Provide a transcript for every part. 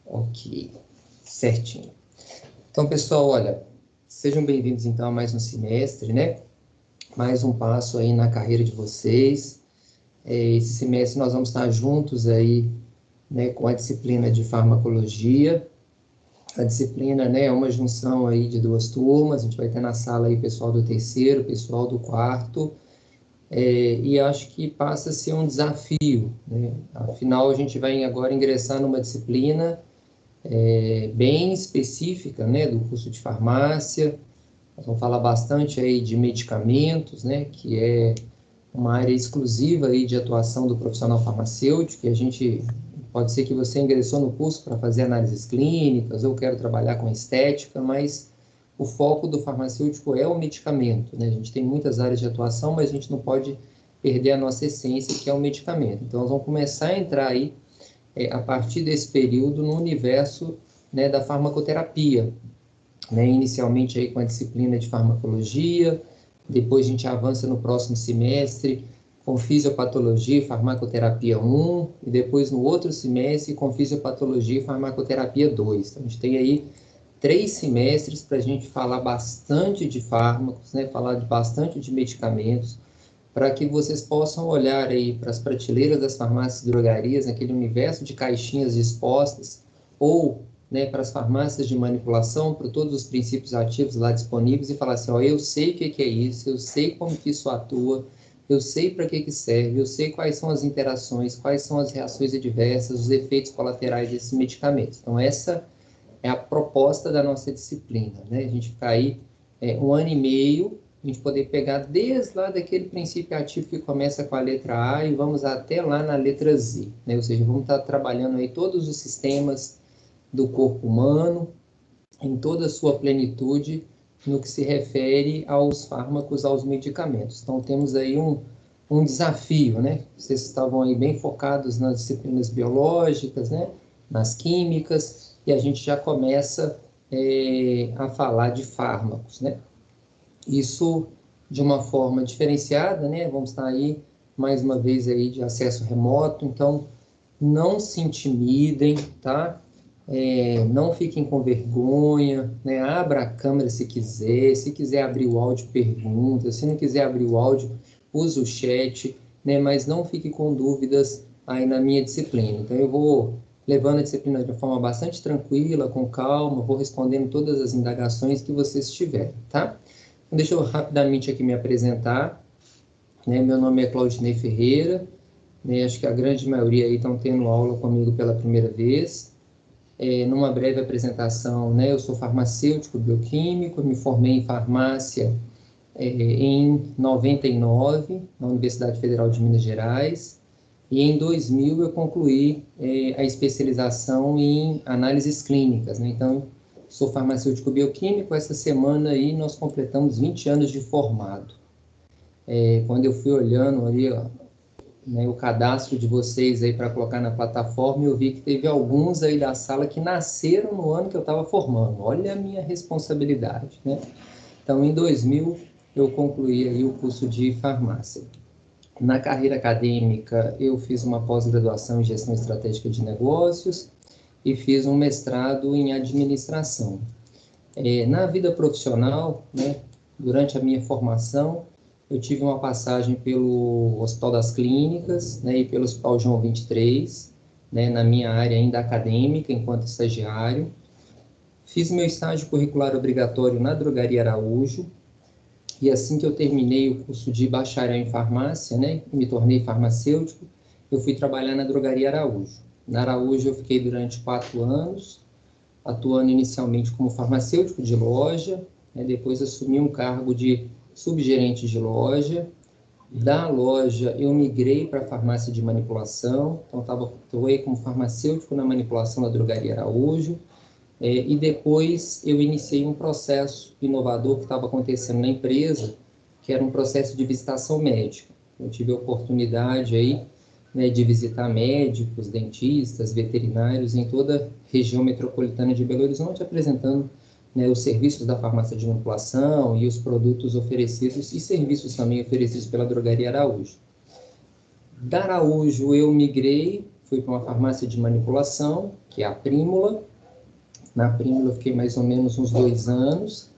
Ok, certinho. Então, pessoal, olha, sejam bem-vindos então a mais um semestre, né? Mais um passo aí na carreira de vocês. Esse semestre nós vamos estar juntos aí, né, com a disciplina de farmacologia. A disciplina, né, é uma junção aí de duas turmas. A gente vai ter na sala aí pessoal do terceiro, pessoal do quarto. E acho que passa a ser um desafio, né? Afinal, a gente vai agora ingressar numa disciplina bem específica, né, do curso de farmácia. Nós vamos falar bastante aí de medicamentos, né, que é uma área exclusiva aí de atuação do profissional farmacêutico, que a gente, pode ser que você ingressou no curso para fazer análises clínicas, ou quero trabalhar com estética, mas o foco do farmacêutico é o medicamento, né? A gente tem muitas áreas de atuação, mas a gente não pode perder a nossa essência, que é o medicamento. Então, nós vamos começar a entrar aí, a partir desse período, no universo, né, da farmacoterapia, né? Inicialmente aí com a disciplina de farmacologia, depois a gente avança no próximo semestre com fisiopatologia e farmacoterapia 1, e depois no outro semestre com fisiopatologia e farmacoterapia 2. Então, a gente tem aí 3 semestres para a gente falar bastante de fármacos, né? Falar bastante de medicamentos, para que vocês possam olhar aí para as prateleiras das farmácias e drogarias, naquele universo de caixinhas dispostas, ou, né, para as farmácias de manipulação, para todos os princípios ativos lá disponíveis, e falar assim, ó, eu sei o que é isso, eu sei como que isso atua, eu sei para que serve, eu sei quais são as interações, quais são as reações adversas, os efeitos colaterais desses medicamentos. Então, essa é a proposta da nossa disciplina, né? A gente ficar aí 1 ano e meio, a gente poder pegar desde lá daquele princípio ativo que começa com a letra A e vamos até lá na letra Z, né? Ou seja, vamos estar trabalhando aí todos os sistemas do corpo humano, em toda a sua plenitude, no que se refere aos fármacos, aos medicamentos. Então, temos aí um desafio, né? Vocês estavam aí bem focados nas disciplinas biológicas, né? Nas químicas, e a gente já começa a falar de fármacos, né? Isso de uma forma diferenciada, né? Vamos estar aí, mais uma vez, aí de acesso remoto, então não se intimidem, tá? Não fiquem com vergonha, né? Abra a câmera se quiser abrir o áudio, pergunta, se não quiser abrir o áudio, use o chat, né? Mas não fique com dúvidas aí na minha disciplina. Então, eu vou levando a disciplina de uma forma bastante tranquila, com calma, vou respondendo todas as indagações que vocês tiverem, tá? Então, deixa eu rapidamente aqui me apresentar, né? Meu nome é Claudinei Ferreira, né? Acho que a grande maioria aí estão tendo aula comigo pela primeira vez. Numa breve apresentação, né, eu sou farmacêutico bioquímico, me formei em farmácia em 99, na Universidade Federal de Minas Gerais, e em 2000 eu concluí a especialização em análises clínicas, né? Então, sou farmacêutico bioquímico, essa semana aí nós completamos 20 anos de formado. Quando eu fui olhando ali, ó, né, o cadastro de vocês aí para colocar na plataforma, eu vi que teve alguns aí da sala que nasceram no ano que eu estava formando. Olha a minha responsabilidade, né? Então, em 2000, eu concluí aí o curso de farmácia. Na carreira acadêmica, eu fiz uma pós-graduação em gestão estratégica de negócios e fiz um mestrado em administração. Na vida profissional, né, durante a minha formação, eu tive uma passagem pelo Hospital das Clínicas, né, e pelo Hospital João 23, né, na minha área ainda acadêmica, enquanto estagiário. Fiz meu estágio curricular obrigatório na Drogaria Araújo, e assim que eu terminei o curso de bacharel em farmácia, né, e me tornei farmacêutico, eu fui trabalhar na Drogaria Araújo. Na Araújo eu fiquei durante 4 anos, atuando inicialmente como farmacêutico de loja, né, depois assumi um cargo de subgerente de loja. Da loja eu migrei para a farmácia de manipulação, então atuei como farmacêutico na manipulação da Drogaria Araújo, e depois eu iniciei um processo inovador que estava acontecendo na empresa, que era um processo de visitação médica. Eu tive a oportunidade aí, né, de visitar médicos, dentistas, veterinários em toda a região metropolitana de Belo Horizonte, apresentando, né, os serviços da farmácia de manipulação e os produtos oferecidos e serviços também oferecidos pela Drogaria Araújo. Da Araújo eu migrei fui para uma farmácia de manipulação, que é a Prímula. Na Prímula eu fiquei mais ou menos uns 2 anos.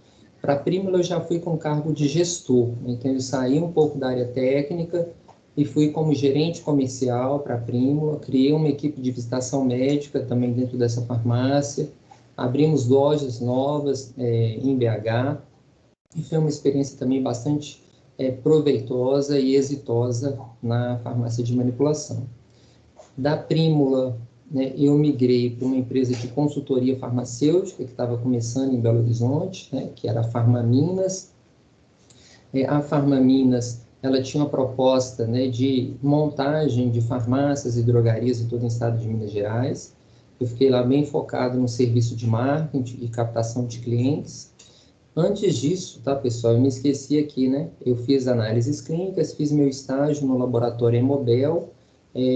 Para a Prímula eu já fui com cargo de gestor, então eu saí um pouco da área técnica e fui como gerente comercial para a Prímula, criei uma equipe de visitação médica também dentro dessa farmácia, abrimos lojas novas em BH, e foi uma experiência também bastante proveitosa e exitosa na farmácia de manipulação. Da Prímula, né, eu migrei para uma empresa de consultoria farmacêutica que estava começando em Belo Horizonte, né, que era a Farmaminas. A Farmaminas, ela tinha uma proposta, né, de montagem de farmácias e drogarias em todo o estado de Minas Gerais. Eu fiquei lá bem focado no serviço de marketing e captação de clientes. Antes disso, tá, pessoal, eu me esqueci aqui, né? Eu fiz análises clínicas, fiz meu estágio no laboratório Hemobel,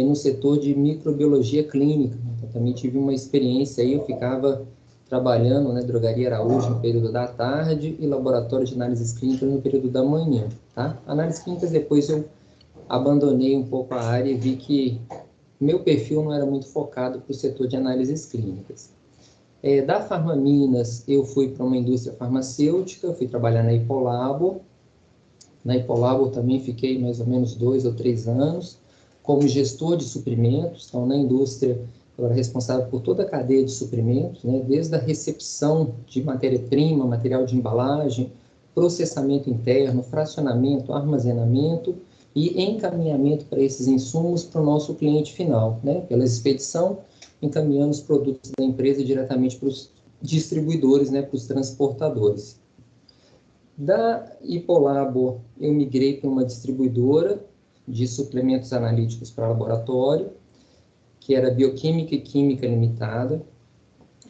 no setor de microbiologia clínica. Então, também tive uma experiência aí, eu ficava trabalhando, né, Drogaria Araújo no período da tarde e laboratório de análises clínicas no período da manhã, tá? Análises clínicas, depois eu abandonei um pouco a área e vi que meu perfil não era muito focado para o setor de análises clínicas. Da Farmaminas, eu fui para uma indústria farmacêutica, fui trabalhar na Hipolabo. Na Hipolabo também fiquei mais ou menos 2 ou 3 anos, como gestor de suprimentos. Então, na indústria, eu era responsável por toda a cadeia de suprimentos, né, desde a recepção de matéria-prima, material de embalagem, processamento interno, fracionamento, armazenamento e encaminhamento para esses insumos para o nosso cliente final, né, pela expedição, encaminhando os produtos da empresa diretamente para os distribuidores, né, para os transportadores. Da Hipolabo, eu migrei para uma distribuidora de suplementos analíticos para laboratório, que era Bioquímica e Química Limitada,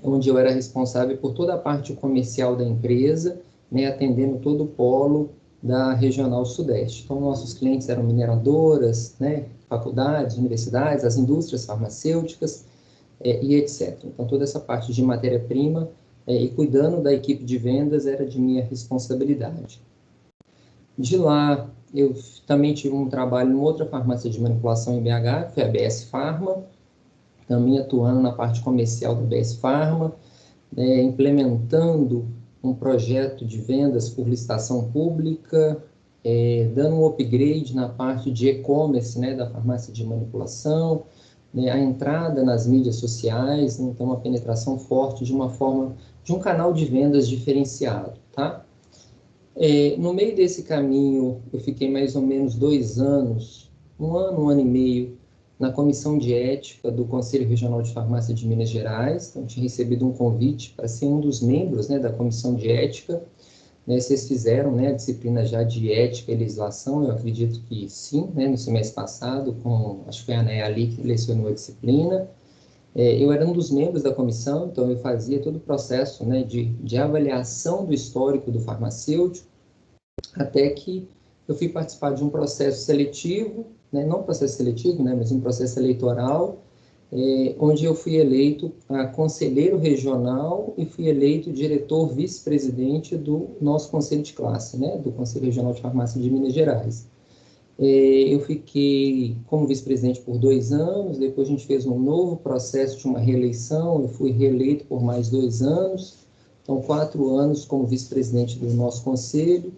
onde eu era responsável por toda a parte comercial da empresa, né, atendendo todo o polo da Regional Sudeste. Então, nossos clientes eram mineradoras, né, faculdades, universidades, as indústrias farmacêuticas, e etc. Então, toda essa parte de matéria-prima e cuidando da equipe de vendas era de minha responsabilidade. De lá, eu também tive um trabalho em outra farmácia de manipulação em BH, que foi a BS Pharma, também atuando na parte comercial da BS Pharma, implementando um projeto de vendas por licitação pública, dando um upgrade na parte de e-commerce, né, da farmácia de manipulação, né, a entrada nas mídias sociais, né, então uma penetração forte de um canal de vendas diferenciado, tá? No meio desse caminho, eu fiquei mais ou menos 2 anos, um ano e meio, na comissão de ética do Conselho Regional de Farmácia de Minas Gerais. Então, tinha recebido um convite para ser um dos membros, né, da comissão de ética. Vocês fizeram, né, a disciplina já de ética e legislação, eu acredito que sim, né, no semestre passado, acho que foi a Nea ali que lecionou a disciplina. Eu era um dos membros da comissão, então eu fazia todo o processo, né, de avaliação do histórico do farmacêutico, até que eu fui participar de um processo seletivo, né, não processo seletivo, né, mas um processo eleitoral, onde eu fui eleito conselheiro regional e fui eleito diretor vice-presidente do nosso conselho de classe, né, do Conselho Regional de Farmácia de Minas Gerais. Eu fiquei como vice-presidente por 2 anos, depois a gente fez um novo processo de uma reeleição, eu fui reeleito por mais 2 anos, então 4 anos como vice-presidente do nosso conselho,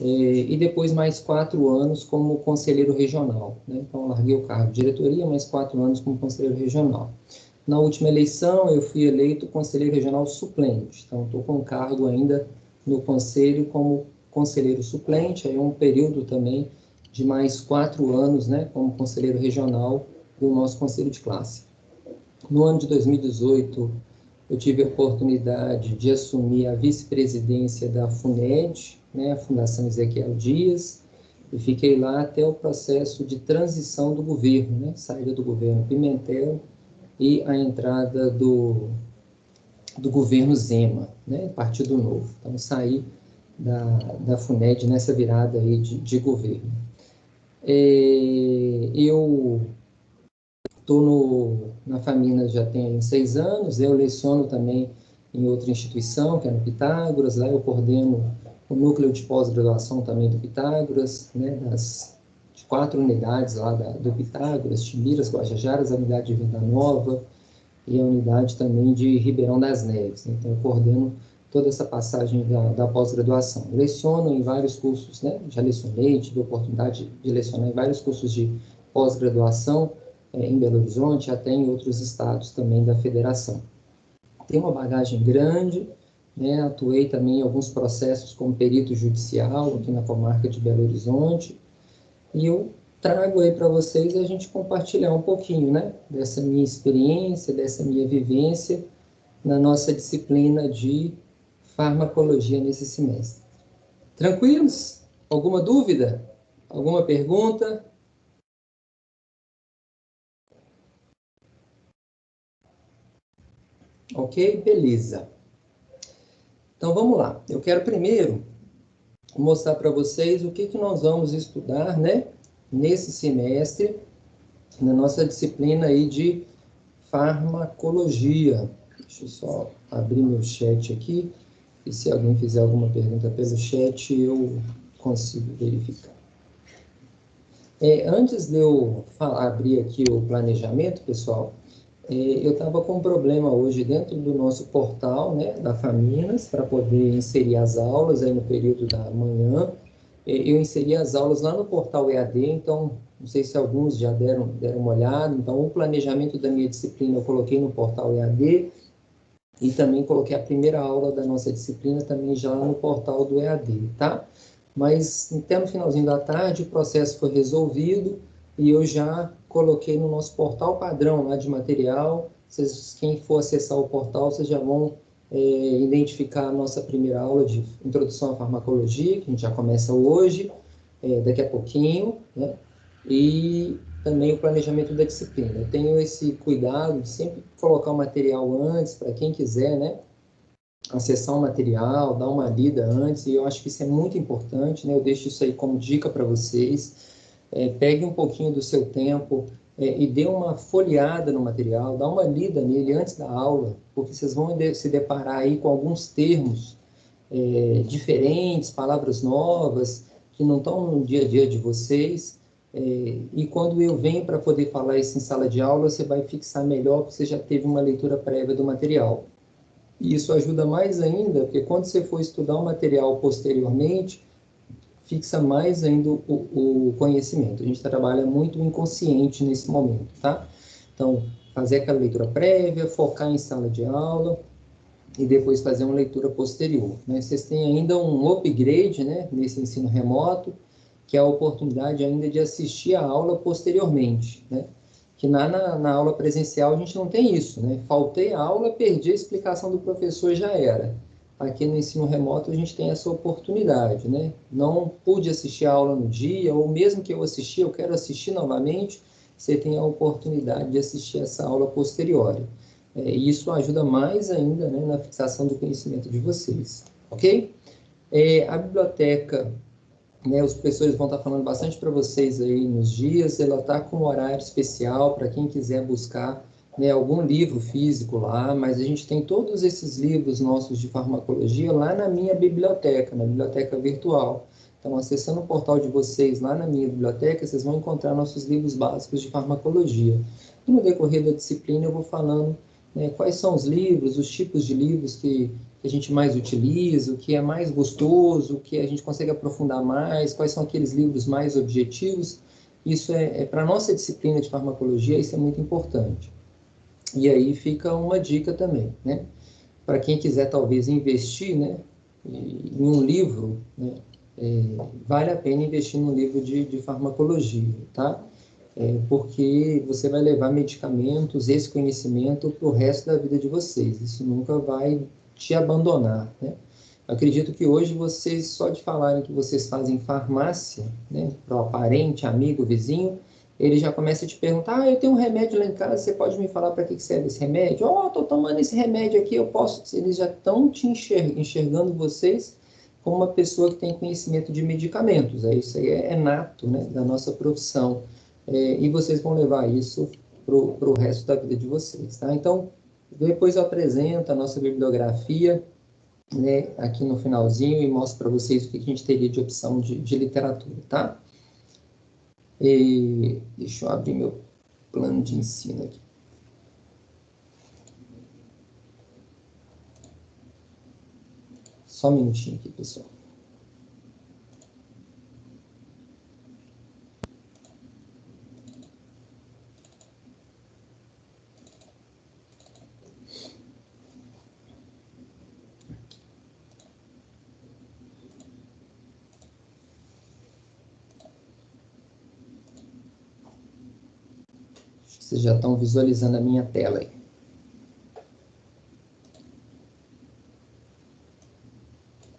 e depois mais 4 anos como conselheiro regional, né? Então, larguei o cargo de diretoria, mais 4 anos como conselheiro regional. Na última eleição, eu fui eleito conselheiro regional suplente, então estou com cargo ainda no conselho como conselheiro suplente, aí é um período também de mais 4 anos, né, como conselheiro regional do nosso conselho de classe. No ano de 2018, eu tive a oportunidade de assumir a vice-presidência da FUNED, né, a Fundação Ezequiel Dias, e fiquei lá até o processo de transição do governo, né, saída do governo Pimentel e a entrada do governo Zema, né, Partido Novo. Então, saí da FUNED nessa virada aí de governo. Eu estou na Faminas já tem 6 anos, eu leciono também em outra instituição, que é no Pitágoras, lá eu coordeno o núcleo de pós-graduação também do Pitágoras, né, 4 unidades lá do Pitágoras, Timbiras, Guajajaras, a unidade de Venda Nova e a unidade também de Ribeirão das Neves. Então, eu coordeno toda essa passagem da pós-graduação. Leciono em vários cursos, né? Já lecionei, tive a oportunidade de lecionar em vários cursos de pós-graduação, em Belo Horizonte, até em outros estados também da federação. Tenho uma bagagem grande, né? Atuei também em alguns processos como perito judicial aqui na comarca de Belo Horizonte, e eu trago aí para vocês a gente compartilhar um pouquinho, né? Dessa minha experiência, dessa minha vivência na nossa disciplina de farmacologia nesse semestre. Tranquilos? Alguma dúvida? Alguma pergunta? Ok? Beleza. Então, vamos lá. Eu quero primeiro mostrar para vocês o que nós vamos estudar, né, nesse semestre, na nossa disciplina aí de farmacologia. Deixa eu só abrir meu chat aqui, e se alguém fizer alguma pergunta pelo chat, eu consigo verificar. Antes de eu abrir aqui o planejamento, pessoal, eu estava com um problema hoje dentro do nosso portal, né, da Faminas, para poder inserir as aulas aí no período da manhã. Eu inseri as aulas lá no portal EAD, então, não sei se alguns já deram uma olhada, então o planejamento da minha disciplina eu coloquei no portal EAD, e também coloquei a primeira aula da nossa disciplina também já no portal do EAD, tá? Mas até no finalzinho da tarde o processo foi resolvido e eu já coloquei no nosso portal padrão lá de material. Quem for acessar o portal, vocês já vão identificar a nossa primeira aula de introdução à farmacologia, que a gente já começa hoje, daqui a pouquinho, né? E também o planejamento da disciplina. Eu tenho esse cuidado de sempre colocar o material antes, para quem quiser, né, acessar o material, dar uma lida antes, e eu acho que isso é muito importante, né? Eu deixo isso aí como dica para vocês. Pegue um pouquinho do seu tempo e dê uma folheada no material, dá uma lida nele antes da aula, porque vocês vão se deparar aí com alguns termos diferentes, palavras novas, que não estão no dia a dia de vocês, e quando eu venho para poder falar isso em sala de aula, você vai fixar melhor, porque você já teve uma leitura prévia do material. E isso ajuda mais ainda, porque quando você for estudar o material posteriormente, fixa mais ainda o conhecimento. A gente trabalha muito o inconsciente nesse momento, tá? Então, fazer aquela leitura prévia, focar em sala de aula, e depois fazer uma leitura posterior, né? Vocês têm ainda um upgrade, né, nesse ensino remoto, que é a oportunidade ainda de assistir a aula posteriormente, né? Que na aula presencial a gente não tem isso, né? Faltei a aula, perdi a explicação do professor, já era. Aqui no ensino remoto a gente tem essa oportunidade, né? Não pude assistir a aula no dia, ou mesmo que eu assisti, eu quero assistir novamente, você tem a oportunidade de assistir essa aula posterior. E isso ajuda mais ainda, né, na fixação do conhecimento de vocês, ok? A biblioteca, né, os professores vão estar falando bastante para vocês aí nos dias, ela está com um horário especial para quem quiser buscar, né, algum livro físico lá, mas a gente tem todos esses livros nossos de farmacologia lá na minha biblioteca, na biblioteca virtual. Então, acessando o portal de vocês lá na minha biblioteca, vocês vão encontrar nossos livros básicos de farmacologia. E no decorrer da disciplina eu vou falando, né, quais são os livros, os tipos de livros que a gente mais utiliza, o que é mais gostoso, o que a gente consegue aprofundar mais, quais são aqueles livros mais objetivos. Isso para a nossa disciplina de farmacologia, isso é muito importante. E aí fica uma dica também, né? Para quem quiser talvez investir, né, em um livro, né, vale a pena investir num livro de farmacologia, tá? Porque você vai levar medicamentos, esse conhecimento para o resto da vida de vocês. Isso nunca vai te abandonar, né? Eu acredito que hoje vocês, só de falarem que vocês fazem farmácia, né, para o parente, amigo, vizinho, ele já começa a te perguntar, eu tenho um remédio lá em casa, você pode me falar para que serve esse remédio? Estou tomando esse remédio aqui, eu posso... Eles já estão te enxergando vocês como uma pessoa que tem conhecimento de medicamentos. Isso aí é nato, né, da nossa profissão. E vocês vão levar isso para o resto da vida de vocês, tá? Então, depois eu apresento a nossa bibliografia, né, aqui no finalzinho, e mostro para vocês o que a gente teria de opção de literatura, tá? E deixa eu abrir meu plano de ensino aqui. Só um minutinho aqui, pessoal. Vocês já estão visualizando a minha tela aí.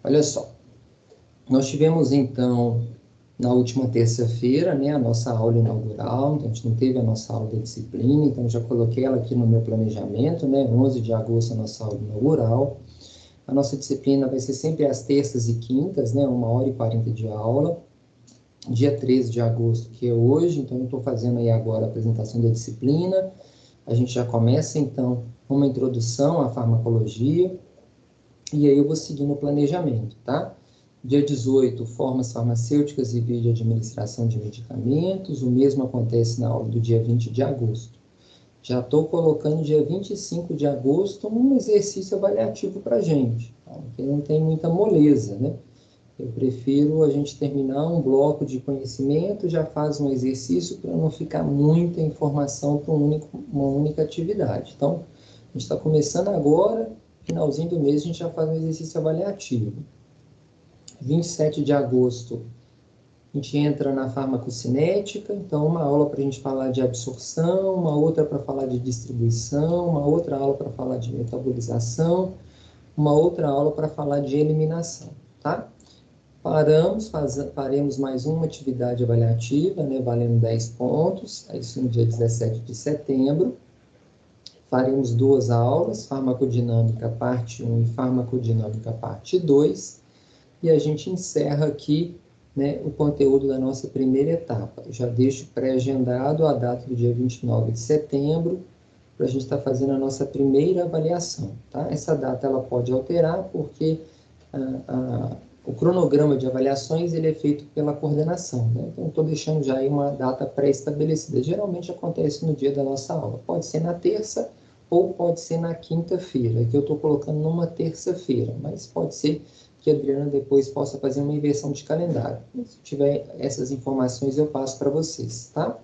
Olha só. Nós tivemos, então, na última terça-feira, né, a nossa aula inaugural. Então, a gente não teve a nossa aula de disciplina, então já coloquei ela aqui no meu planejamento, né, 11 de agosto, a nossa aula inaugural. A nossa disciplina vai ser sempre às terças e quintas, né, 1h40 de aula. Dia 13 de agosto, que é hoje, então eu estou fazendo aí agora a apresentação da disciplina. A gente já começa, então, uma introdução à farmacologia, e aí eu vou seguir no planejamento, tá? Dia 18, formas farmacêuticas e vídeo administração de medicamentos. O mesmo acontece na aula do dia 20 de agosto. Já estou colocando dia 25 de agosto um exercício avaliativo para a gente, tá? Porque não tem muita moleza, né? Eu prefiro a gente terminar um bloco de conhecimento, já faz um exercício para não ficar muita informação para uma única atividade. Então, a gente está começando agora, finalzinho do mês a gente já faz um exercício avaliativo. 27 de agosto, a gente entra na farmacocinética, então uma aula para a gente falar de absorção, uma outra para falar de distribuição, uma outra aula para falar de metabolização, uma outra aula para falar de eliminação, tá? Faremos mais uma atividade avaliativa, né, valendo 10 pontos, isso no dia 17 de setembro. Faremos 2 aulas, farmacodinâmica parte 1 e farmacodinâmica parte 2, e a gente encerra aqui, né, o conteúdo da nossa primeira etapa. Eu já deixo pré-agendado a data do dia 29 de setembro, para a gente estar fazendo a nossa primeira avaliação, tá? Essa data ela pode alterar, porque o cronograma de avaliações ele é feito pela coordenação, né? Então, estou deixando já aí uma data pré-estabelecida. Geralmente acontece no dia da nossa aula. Pode ser na terça ou pode ser na quinta-feira. Aqui eu estou colocando numa terça-feira, mas pode ser que a Adriana depois possa fazer uma inversão de calendário. Se tiver essas informações, eu passo para vocês, tá?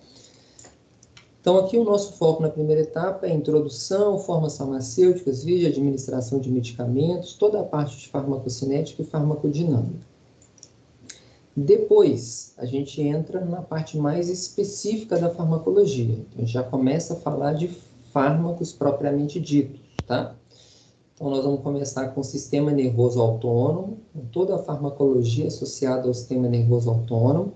Então, aqui o nosso foco na primeira etapa é introdução, formas farmacêuticas, vídeo de administração de medicamentos, toda a parte de farmacocinética e farmacodinâmica. Depois, a gente entra na parte mais específica da farmacologia. Então, a gente já começa a falar de fármacos propriamente ditos, tá? Então, nós vamos começar com o sistema nervoso autônomo, com toda a farmacologia associada ao sistema nervoso autônomo.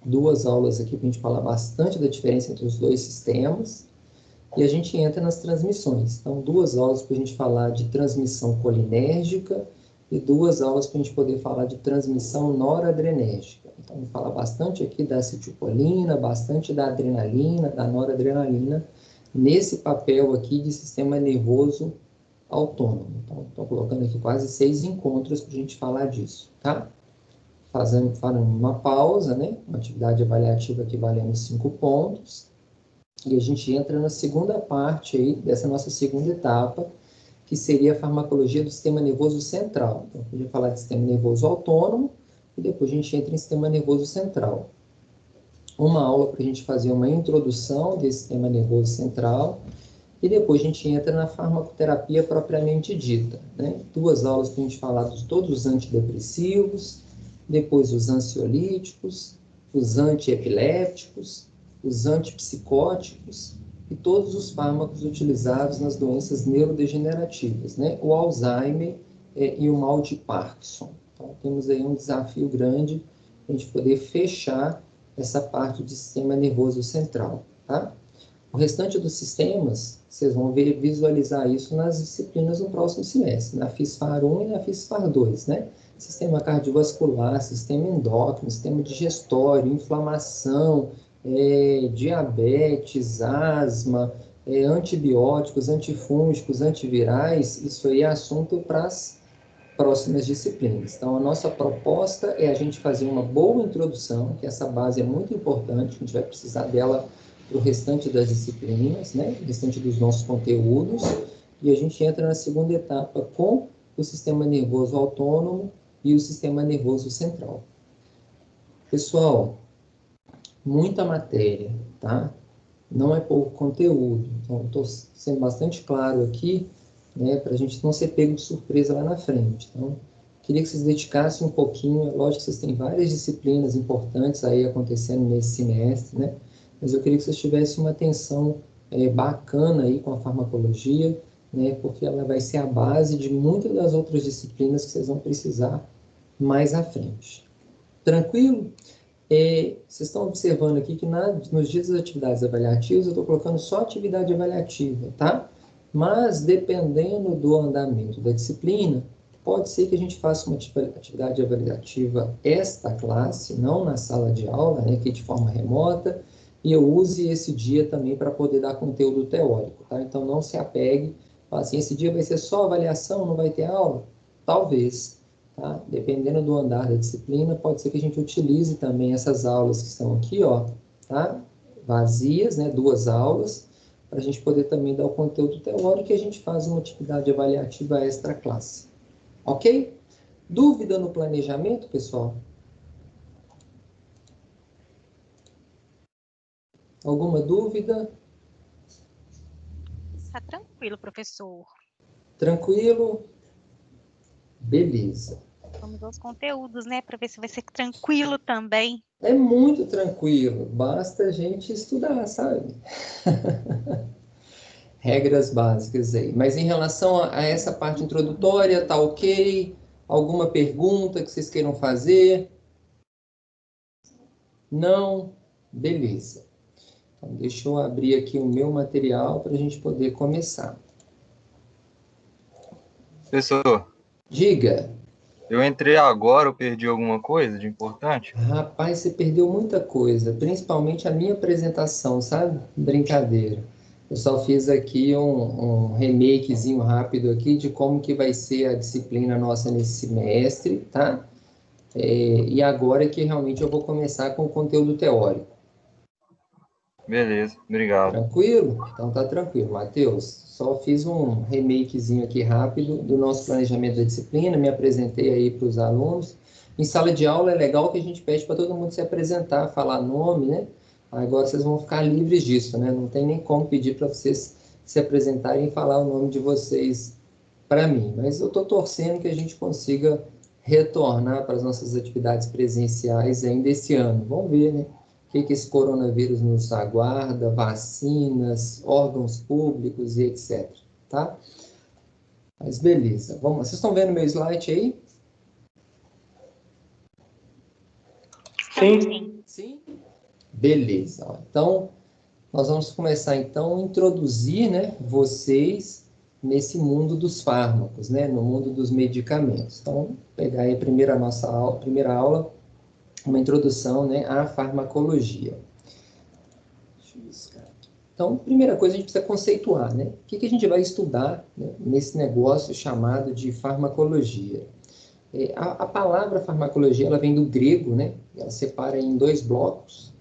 2 aulas aqui para a gente falar bastante da diferença entre os 2 sistemas, e a gente entra nas transmissões. Então, 2 aulas para a gente falar de transmissão colinérgica e 2 aulas para a gente poder falar de transmissão noradrenérgica. Então, vamos falar bastante aqui da acetilcolina, bastante da adrenalina, da noradrenalina, nesse papel aqui de sistema nervoso autônomo. Então, estou colocando aqui quase 6 encontros para a gente falar disso, tá? Fazendo uma pausa, né? Uma atividade avaliativa aqui valendo 5 pontos. E a gente entra na segunda parte aí, dessa nossa segunda etapa, que seria a farmacologia do sistema nervoso central. Então, a gente vai falar de sistema nervoso autônomo, e depois a gente entra em sistema nervoso central. Uma aula para a gente fazer uma introdução desse sistema nervoso central, e depois a gente entra na farmacoterapia propriamente dita, né? 2 aulas para a gente falar de todos os antidepressivos, depois os ansiolíticos, os antiepilépticos, os antipsicóticos e todos os fármacos utilizados nas doenças neurodegenerativas, né? O Alzheimer e o mal de Parkinson. Então, temos aí um desafio grande para a gente poder fechar essa parte de sistema nervoso central, tá? O restante dos sistemas, vocês vão visualizar isso nas disciplinas no próximo semestre, na FISFAR 1 e na FISFAR 2, né? Sistema cardiovascular, sistema endócrino, sistema digestório, inflamação, diabetes, asma, antibióticos, antifúngicos, antivirais, isso aí é assunto para as próximas disciplinas. Então, a nossa proposta é a gente fazer uma boa introdução, que essa base é muito importante, a gente vai precisar dela para o restante das disciplinas, né? O restante dos nossos conteúdos, e a gente entra na segunda etapa com o sistema nervoso autônomo e o sistema nervoso central. Pessoal, muita matéria, tá? Não é pouco conteúdo. Então, estou sendo bastante claro aqui, né, para a gente não ser pego de surpresa lá na frente. Então, queria que vocês dedicassem um pouquinho. É lógico que vocês têm várias disciplinas importantes aí acontecendo nesse semestre, né? Mas eu queria que vocês tivessem uma atenção bacana aí com a farmacologia, né? Porque ela vai ser a base de muitas das outras disciplinas que vocês vão precisar mais à frente. Tranquilo? Vocês estão observando aqui que nos dias das atividades avaliativas eu estou colocando só atividade avaliativa, tá? Mas, dependendo do andamento da disciplina, pode ser que a gente faça uma atividade avaliativa esta classe, não na sala de aula, né, aqui de forma remota, e eu use esse dia também para poder dar conteúdo teórico, tá? Então, não se apegue, fala assim, esse dia vai ser só avaliação, não vai ter aula? Talvez. Tá? Dependendo do andar da disciplina, pode ser que a gente utilize também essas aulas que estão aqui, ó, tá? Vazias, né? 2 aulas, para a gente poder também dar o conteúdo teórico e a gente faz uma atividade avaliativa extra classe. Ok? Dúvida no planejamento, pessoal? Alguma dúvida? Está tranquilo, professor. Tranquilo? Beleza. Vamos aos conteúdos, né, para ver se vai ser tranquilo também. É muito tranquilo, basta a gente estudar, sabe? Regras básicas aí. Mas em relação a essa parte introdutória, tá ok? Alguma pergunta que vocês queiram fazer? Não? Beleza. Então, deixa eu abrir aqui o meu material para a gente poder começar. Professor, Diga. eu entrei agora, eu perdi alguma coisa de importante? Rapaz, você perdeu muita coisa, principalmente a minha apresentação, sabe? Brincadeira. Eu só fiz aqui um remakezinho rápido aqui de como que vai ser a disciplina nossa nesse semestre, tá? E agora é que realmente eu vou começar com o conteúdo teórico. Beleza, obrigado. Tranquilo? Então tá tranquilo, Matheus. Só fiz um remakezinho aqui rápido do nosso planejamento da disciplina, me apresentei aí para os alunos. Em sala de aula é legal que a gente pede para todo mundo se apresentar, falar nome, né? Agora vocês vão ficar livres disso, né? Não tem nem como pedir para vocês se apresentarem e falar o nome de vocês para mim. Mas eu estou torcendo que a gente consiga retornar para as nossas atividades presenciais ainda esse ano. Vamos ver, né? O que esse coronavírus nos aguarda, vacinas, órgãos públicos e etc. Tá? Mas beleza, vamos lá. Vocês estão vendo meu slide aí? Sim. Sim? Beleza. Então, nós vamos começar então a introduzir, né, vocês nesse mundo dos fármacos, né, no mundo dos medicamentos. Então, vou pegar aí a primeira aula, uma introdução, né, à farmacologia. Deixa eu buscar aqui. Então, primeira coisa, a gente precisa conceituar, né? O que a gente vai estudar, né, nesse negócio chamado de farmacologia? A palavra farmacologia, ela vem do grego, né? Ela separa em 2 blocos,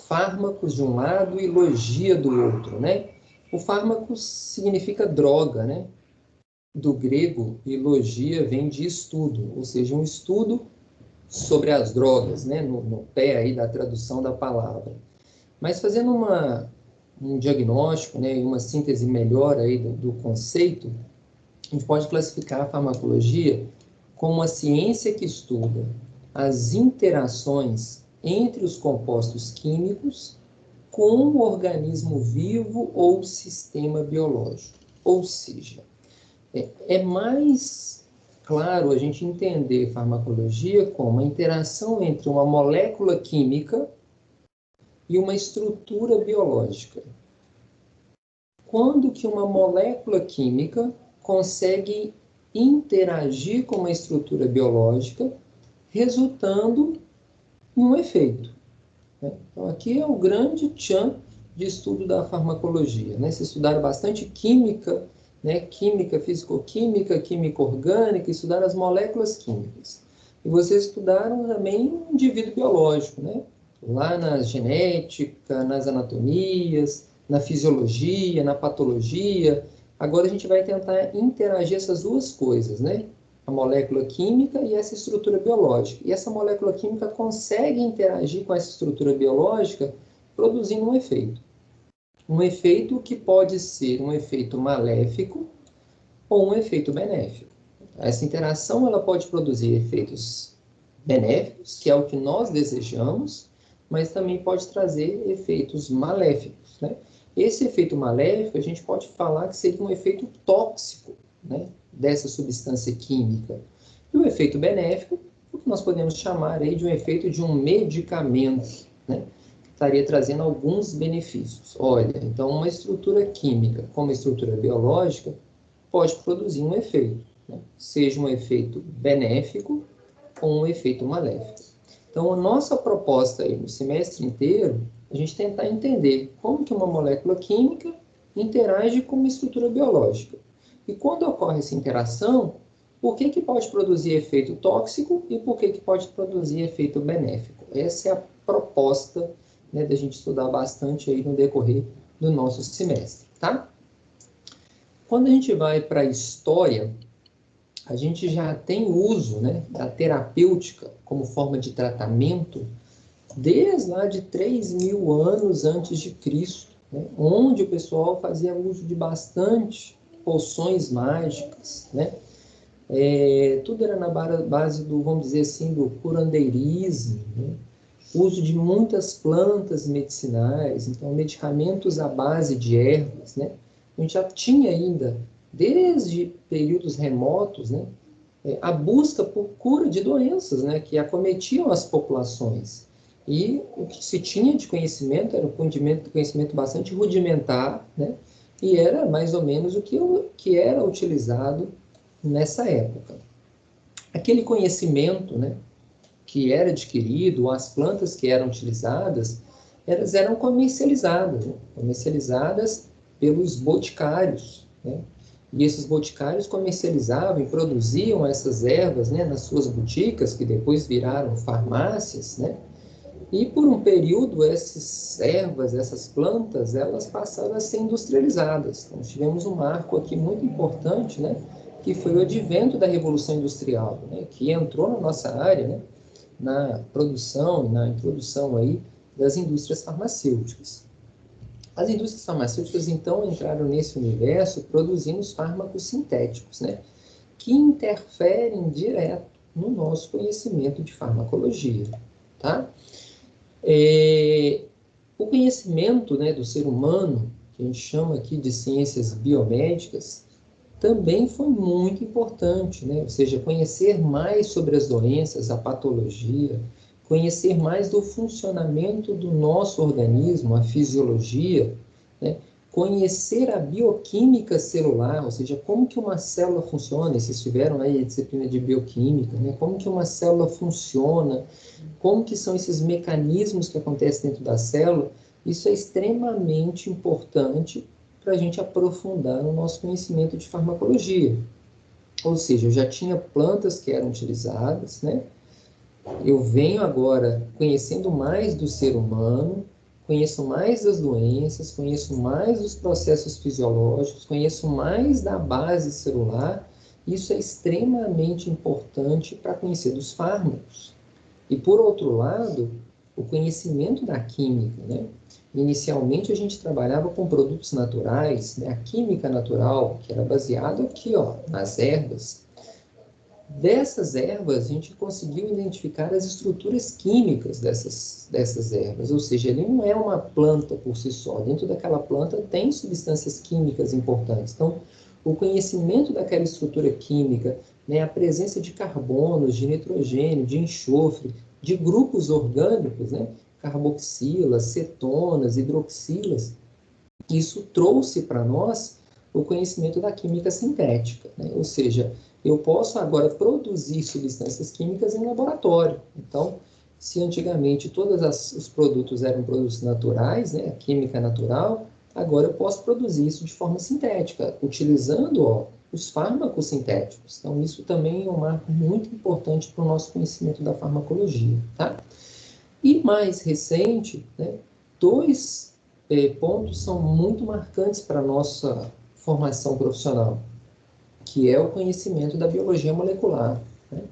fármacos de um lado e logia do outro, né? O fármaco significa droga, né? Do grego, e logia vem de estudo, ou seja, um estudo sobre as drogas, né? No pé aí da tradução da palavra. Mas fazendo um diagnóstico, né, e uma síntese melhor aí do conceito, a gente pode classificar a farmacologia como uma ciência que estuda as interações entre os compostos químicos com o organismo vivo ou sistema biológico. Ou seja, é mais claro a gente entender farmacologia como a interação entre uma molécula química e uma estrutura biológica. Quando que uma molécula química consegue interagir com uma estrutura biológica, resultando em um efeito, né? Então, aqui é o grande tchan de estudo da farmacologia, né? Se estudaram bastante química né? Química, físico-química, química orgânica, estudaram as moléculas químicas. E vocês estudaram também o indivíduo biológico, né? Lá na genética, nas anatomias, na fisiologia, na patologia. Agora a gente vai tentar interagir essas duas coisas, né? A molécula química e essa estrutura biológica. E essa molécula química consegue interagir com essa estrutura biológica, produzindo um efeito. Um efeito que pode ser um efeito maléfico ou um efeito benéfico. Essa interação ela pode produzir efeitos benéficos, que é o que nós desejamos, mas também pode trazer efeitos maléficos, né? Esse efeito maléfico, a gente pode falar que seria um efeito tóxico, né, dessa substância química. E o efeito benéfico, o que nós podemos chamar aí de um efeito de um medicamento, né, que estaria trazendo alguns benefícios. Olha, então uma estrutura química, como a estrutura biológica, pode produzir um efeito, né, seja um efeito benéfico ou um efeito maléfico. Então, a nossa proposta aí no semestre inteiro, a gente tentar entender como que uma molécula química interage com uma estrutura biológica. E quando ocorre essa interação, por que pode produzir efeito tóxico e por que pode produzir efeito benéfico? Essa é a proposta, né, da gente estudar bastante aí no decorrer do nosso semestre, tá? Quando a gente vai para a história, a gente já tem uso, né, da terapêutica como forma de tratamento desde lá de 3.000 anos antes de Cristo, né, onde o pessoal fazia uso de bastante poções mágicas, né? Tudo era na base do, vamos dizer assim, do curandeirismo, né? Uso de muitas plantas medicinais, então medicamentos à base de ervas, né? A gente já tinha ainda, desde períodos remotos, né, a busca por cura de doenças, né, que acometiam as populações. E o que se tinha de conhecimento era um conhecimento bastante rudimentar, né, e era mais ou menos o que era utilizado nessa época. Aquele conhecimento, né, que era adquirido, as plantas que eram utilizadas, elas eram comercializadas, né, comercializadas pelos boticários, né? E esses boticários comercializavam e produziam essas ervas, né, nas suas boticas, que depois viraram farmácias, né? E por um período, essas ervas, essas plantas, elas passaram a ser industrializadas. Então, tivemos um marco aqui muito importante, né, que foi o advento da Revolução Industrial, né, que entrou na nossa área, né, na produção, na introdução aí das indústrias farmacêuticas. As indústrias farmacêuticas, então, entraram nesse universo produzindo os fármacos sintéticos, né, que interferem direto no nosso conhecimento de farmacologia, tá? O conhecimento, né, do ser humano, que a gente chama aqui de ciências biomédicas, também foi muito importante, né? Ou seja, conhecer mais sobre as doenças, a patologia, conhecer mais do funcionamento do nosso organismo, a fisiologia, né? Conhecer a bioquímica celular, ou seja, como que uma célula funciona, vocês tiveram aí a disciplina de bioquímica, né? Como que uma célula funciona, como que são esses mecanismos que acontecem dentro da célula, isso é extremamente importante para a gente aprofundar no nosso conhecimento de farmacologia. Ou seja, eu já tinha plantas que eram utilizadas, né? Eu venho agora conhecendo mais do ser humano, conheço mais das doenças, conheço mais dos processos fisiológicos, conheço mais da base celular. Isso é extremamente importante para conhecer dos fármacos. E, por outro lado, o conhecimento da química, né? Inicialmente, a gente trabalhava com produtos naturais, né? A química natural, que era baseada aqui, ó, nas ervas. Dessas ervas, a gente conseguiu identificar as estruturas químicas dessas ervas, ou seja, ele não é uma planta por si só. Dentro daquela planta tem substâncias químicas importantes. Então, o conhecimento daquela estrutura química, né, a presença de carbonos, de nitrogênio, de enxofre, de grupos orgânicos, né, carboxilas, cetonas, hidroxilas, isso trouxe para nós o conhecimento da química sintética, né? Ou seja, eu posso agora produzir substâncias químicas em laboratório. Então, se antigamente todos os produtos eram produtos naturais, né, a química natural, Agora eu posso produzir isso de forma sintética, utilizando os fármacos sintéticos. Então, isso também é um marco muito importante para o nosso conhecimento da farmacologia, tá? E mais recente, né, dois pontos são muito marcantes para a nossa formação profissional, que é o conhecimento da biologia molecular, né?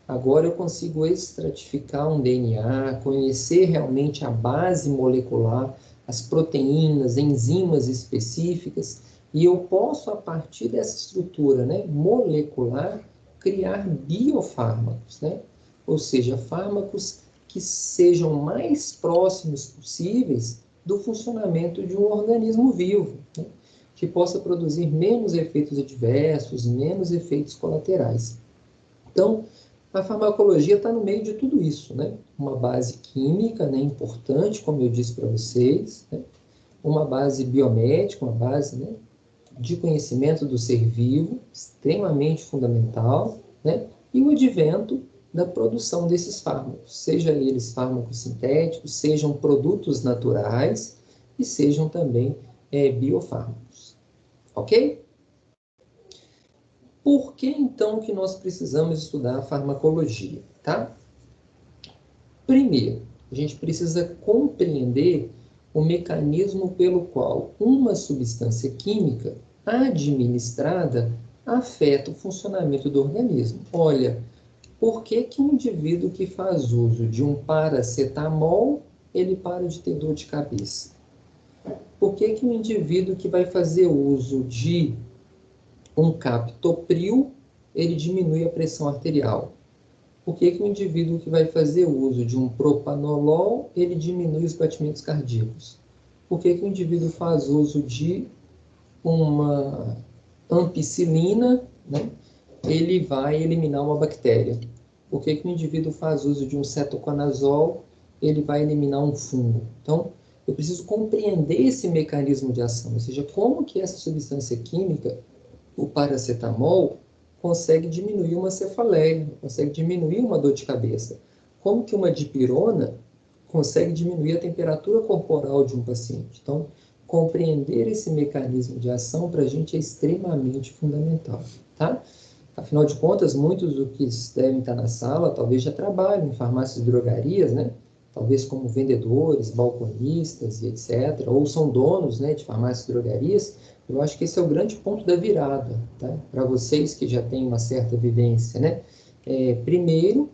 Agora eu consigo estratificar um DNA, conhecer realmente a base molecular, as proteínas, enzimas específicas, e eu posso, a partir dessa estrutura, né, molecular, criar biofármacos, né? Ou seja, fármacos que sejam mais próximos possíveis do funcionamento de um organismo vivo, né? Que possa produzir menos efeitos adversos, menos efeitos colaterais. Então, a farmacologia está no meio de tudo isso, né? Uma base química, né, importante, como eu disse para vocês, né? Uma base biomédica, uma base, né, de conhecimento do ser vivo, extremamente fundamental, né? E o advento da produção desses fármacos, seja eles fármacos sintéticos, sejam produtos naturais e sejam também biofármacos. Ok? Por que, então, que nós precisamos estudar a farmacologia, tá? Primeiro, a gente precisa compreender o mecanismo pelo qual uma substância química administrada afeta o funcionamento do organismo. Olha, por que que um indivíduo que faz uso de um paracetamol, ele para de ter dor de cabeça? Por que que um indivíduo que vai fazer uso de um captopril, ele diminui a pressão arterial? Por que que o indivíduo que vai fazer uso de um propanolol, ele diminui os batimentos cardíacos? Por que que o indivíduo faz uso de uma ampicilina, né? Ele vai eliminar uma bactéria? Por que que o indivíduo faz uso de um cetoconazol, ele vai eliminar um fungo? Então, eu preciso compreender esse mecanismo de ação, ou seja, como que essa substância química, o paracetamol, consegue diminuir uma cefaleia, consegue diminuir uma dor de cabeça. Como que uma dipirona consegue diminuir a temperatura corporal de um paciente. Então, compreender esse mecanismo de ação para a gente é extremamente fundamental, tá? Afinal de contas, muitos dos que devem estar na sala talvez já trabalhem em farmácias e drogarias, né? Talvez como vendedores, balconistas e etc. Ou são donos, né, de farmácias e drogarias. Eu acho que esse é o grande ponto da virada, tá? Para vocês que já têm uma certa vivência, né? Primeiro,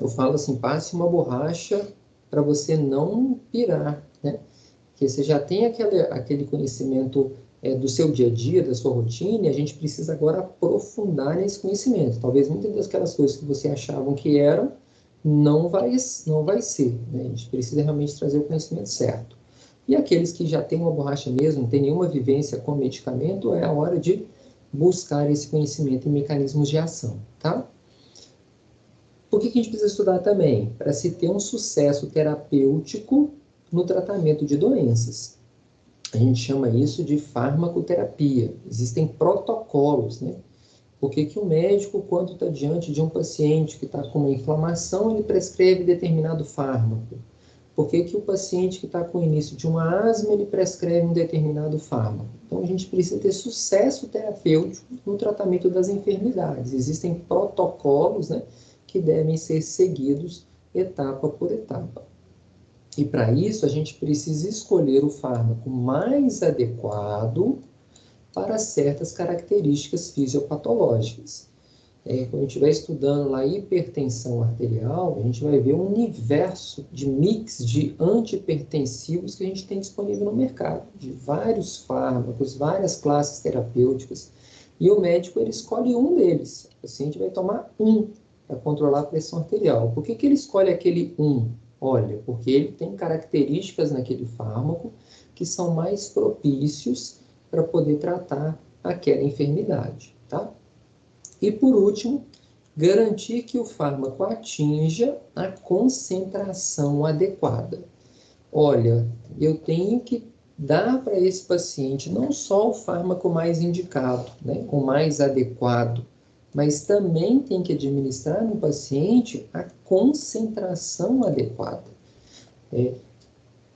eu falo assim, passe uma borracha para você não pirar, né? Porque você já tem aquele conhecimento do seu dia a dia, da sua rotina, e a gente precisa agora aprofundar nesse conhecimento. Talvez muitas daquelas coisas que você achavam que eram, não vai ser, né? A gente precisa realmente trazer o conhecimento certo. E aqueles que já têm uma borracha mesmo, não tem nenhuma vivência com medicamento, é a hora de buscar esse conhecimento em mecanismos de ação, tá? Por que que a gente precisa estudar também? Para se ter um sucesso terapêutico no tratamento de doenças. A gente chama isso de farmacoterapia. Existem protocolos, né? Por que que o médico, quando está diante de um paciente que está com uma inflamação, ele prescreve determinado fármaco? Por que que o paciente que está com o início de uma asma, ele prescreve um determinado fármaco? Então, a gente precisa ter sucesso terapêutico no tratamento das enfermidades. Existem protocolos, né, que devem ser seguidos etapa por etapa. E para isso, a gente precisa escolher o fármaco mais adequado para certas características fisiopatológicas. Quando a gente estiver estudando lá hipertensão arterial, a gente vai ver um universo de mix de antihipertensivos que a gente tem disponível no mercado, de vários fármacos, várias classes terapêuticas, e o médico ele escolhe um deles. O paciente vai tomar um para controlar a pressão arterial. Por que que ele escolhe aquele um? Olha, porque ele tem características naquele fármaco que são mais propícios para poder tratar aquela enfermidade, tá? E, por último, garantir que o fármaco atinja a concentração adequada. Olha, eu tenho que dar para esse paciente não só o fármaco mais indicado, né, o mais adequado, mas também tem que administrar no paciente a concentração adequada.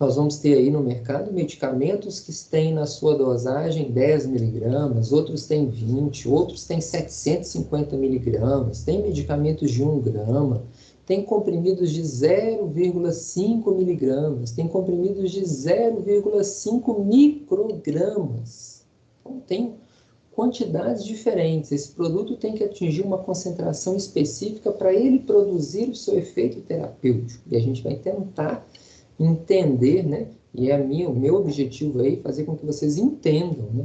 Nós vamos ter aí no mercado medicamentos que têm na sua dosagem 10 miligramas, outros têm 20, outros têm 750 miligramas, tem medicamentos de 1 grama, tem comprimidos de 0,5 miligramas, tem comprimidos de 0,5 microgramas. Então, tem quantidades diferentes. Esse produto tem que atingir uma concentração específica para ele produzir o seu efeito terapêutico. E a gente vai tentar entender, né? E é o meu objetivo aí fazer com que vocês entendam, né?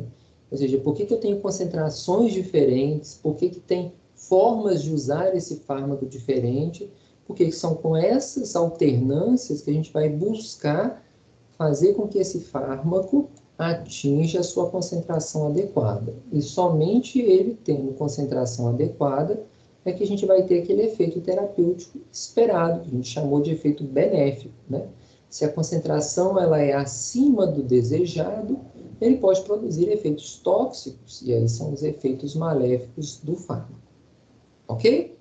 Ou seja, por que eu tenho concentrações diferentes, por que tem formas de usar esse fármaco diferente, porque são com essas alternâncias que a gente vai buscar fazer com que esse fármaco atinja a sua concentração adequada. E somente ele tendo concentração adequada é que a gente vai ter aquele efeito terapêutico esperado, que a gente chamou de efeito benéfico, né? Se a concentração ela é acima do desejado, ele pode produzir efeitos tóxicos, e aí são os efeitos maléficos do fármaco. Ok?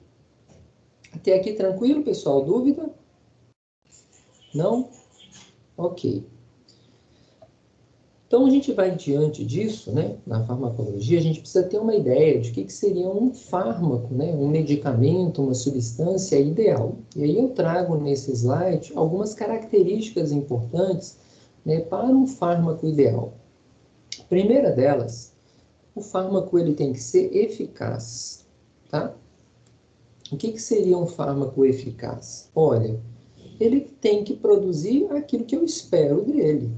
Até aqui tranquilo, pessoal? Dúvida? Não? Ok. Então, a gente vai diante disso, né? Na farmacologia, a gente precisa ter uma ideia de que seria um fármaco, né? Um medicamento, uma substância ideal. E aí eu trago nesse slide algumas características importantes, né, para um fármaco ideal. A primeira delas, o fármaco ele tem que ser eficaz, tá? O que seria um fármaco eficaz? Olha, ele tem que produzir aquilo que eu espero dele.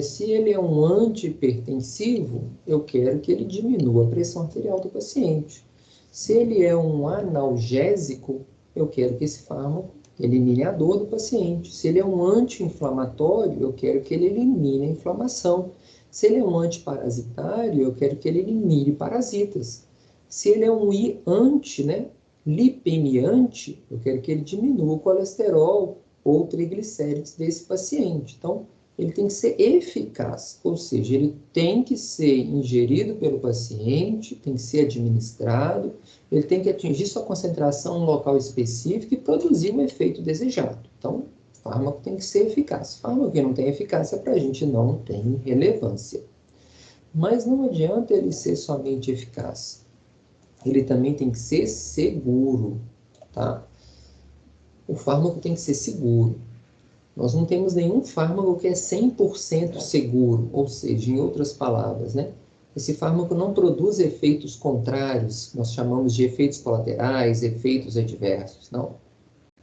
Se ele é um antihipertensivo, eu quero que ele diminua a pressão arterial do paciente. Se ele é um analgésico, eu quero que esse fármaco elimine a dor do paciente. Se ele é um anti-inflamatório, eu quero que ele elimine a inflamação. Se ele é um antiparasitário, eu quero que ele elimine parasitas. Se ele é um lipemiante, eu quero que ele diminua o colesterol ou triglicérides desse paciente. Então, ele tem que ser eficaz, ou seja, ele tem que ser ingerido pelo paciente, tem que ser administrado, ele tem que atingir sua concentração em um local específico e produzir o efeito desejado. Então, o fármaco tem que ser eficaz. Fármaco que não tem eficácia para a gente não tem relevância. Mas não adianta ele ser somente eficaz. Ele também tem que ser seguro, tá? O fármaco tem que ser seguro. Nós não temos nenhum fármaco que é 100% seguro, ou seja, em outras palavras, né? Esse fármaco não produz efeitos contrários, nós chamamos de efeitos colaterais, efeitos adversos, não.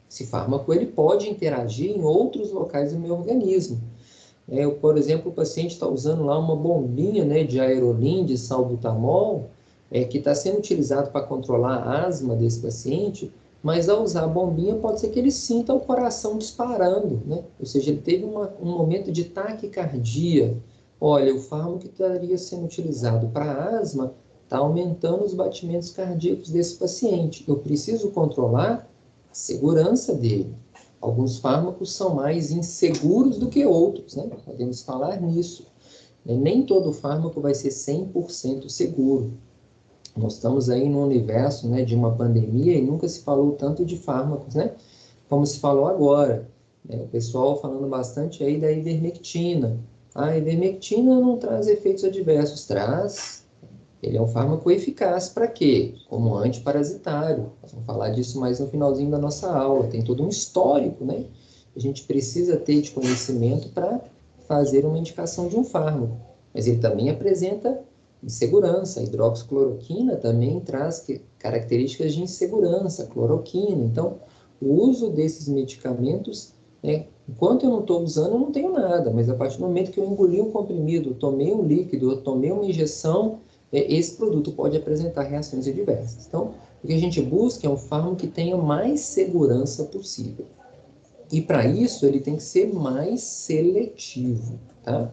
Esse fármaco ele pode interagir em outros locais do meu organismo. Por exemplo, o paciente está usando lá uma bombinha, né, de aerolim, de salbutamol, que está sendo utilizado para controlar a asma desse paciente, mas ao usar a bombinha pode ser que ele sinta o coração disparando, né? Ou seja, ele teve um momento de taquicardia. Olha, o fármaco que estaria sendo utilizado para asma está aumentando os batimentos cardíacos desse paciente. Eu preciso controlar a segurança dele. Alguns fármacos são mais inseguros do que outros, né? Podemos falar nisso. Nem todo fármaco vai ser 100% seguro. Nós estamos aí no universo, né, de uma pandemia e nunca se falou tanto de fármacos, né? Como se falou agora. O pessoal falando bastante aí da ivermectina. A ivermectina não traz efeitos adversos. Traz. Ele é um fármaco eficaz para quê? Como antiparasitário. Nós vamos falar disso mais no finalzinho da nossa aula. Tem todo um histórico, né? A gente precisa ter de conhecimento para fazer uma indicação de um fármaco. Mas ele também apresenta insegurança. A hidroxicloroquina também traz características de insegurança, cloroquina. Então, o uso desses medicamentos, enquanto eu não estou usando, eu não tenho nada. Mas a partir do momento que eu engoli um comprimido, tomei um líquido, eu tomei uma injeção, esse produto pode apresentar reações adversas. Então, o que a gente busca é um fármaco que tenha mais segurança possível. E para isso, ele tem que ser mais seletivo, tá?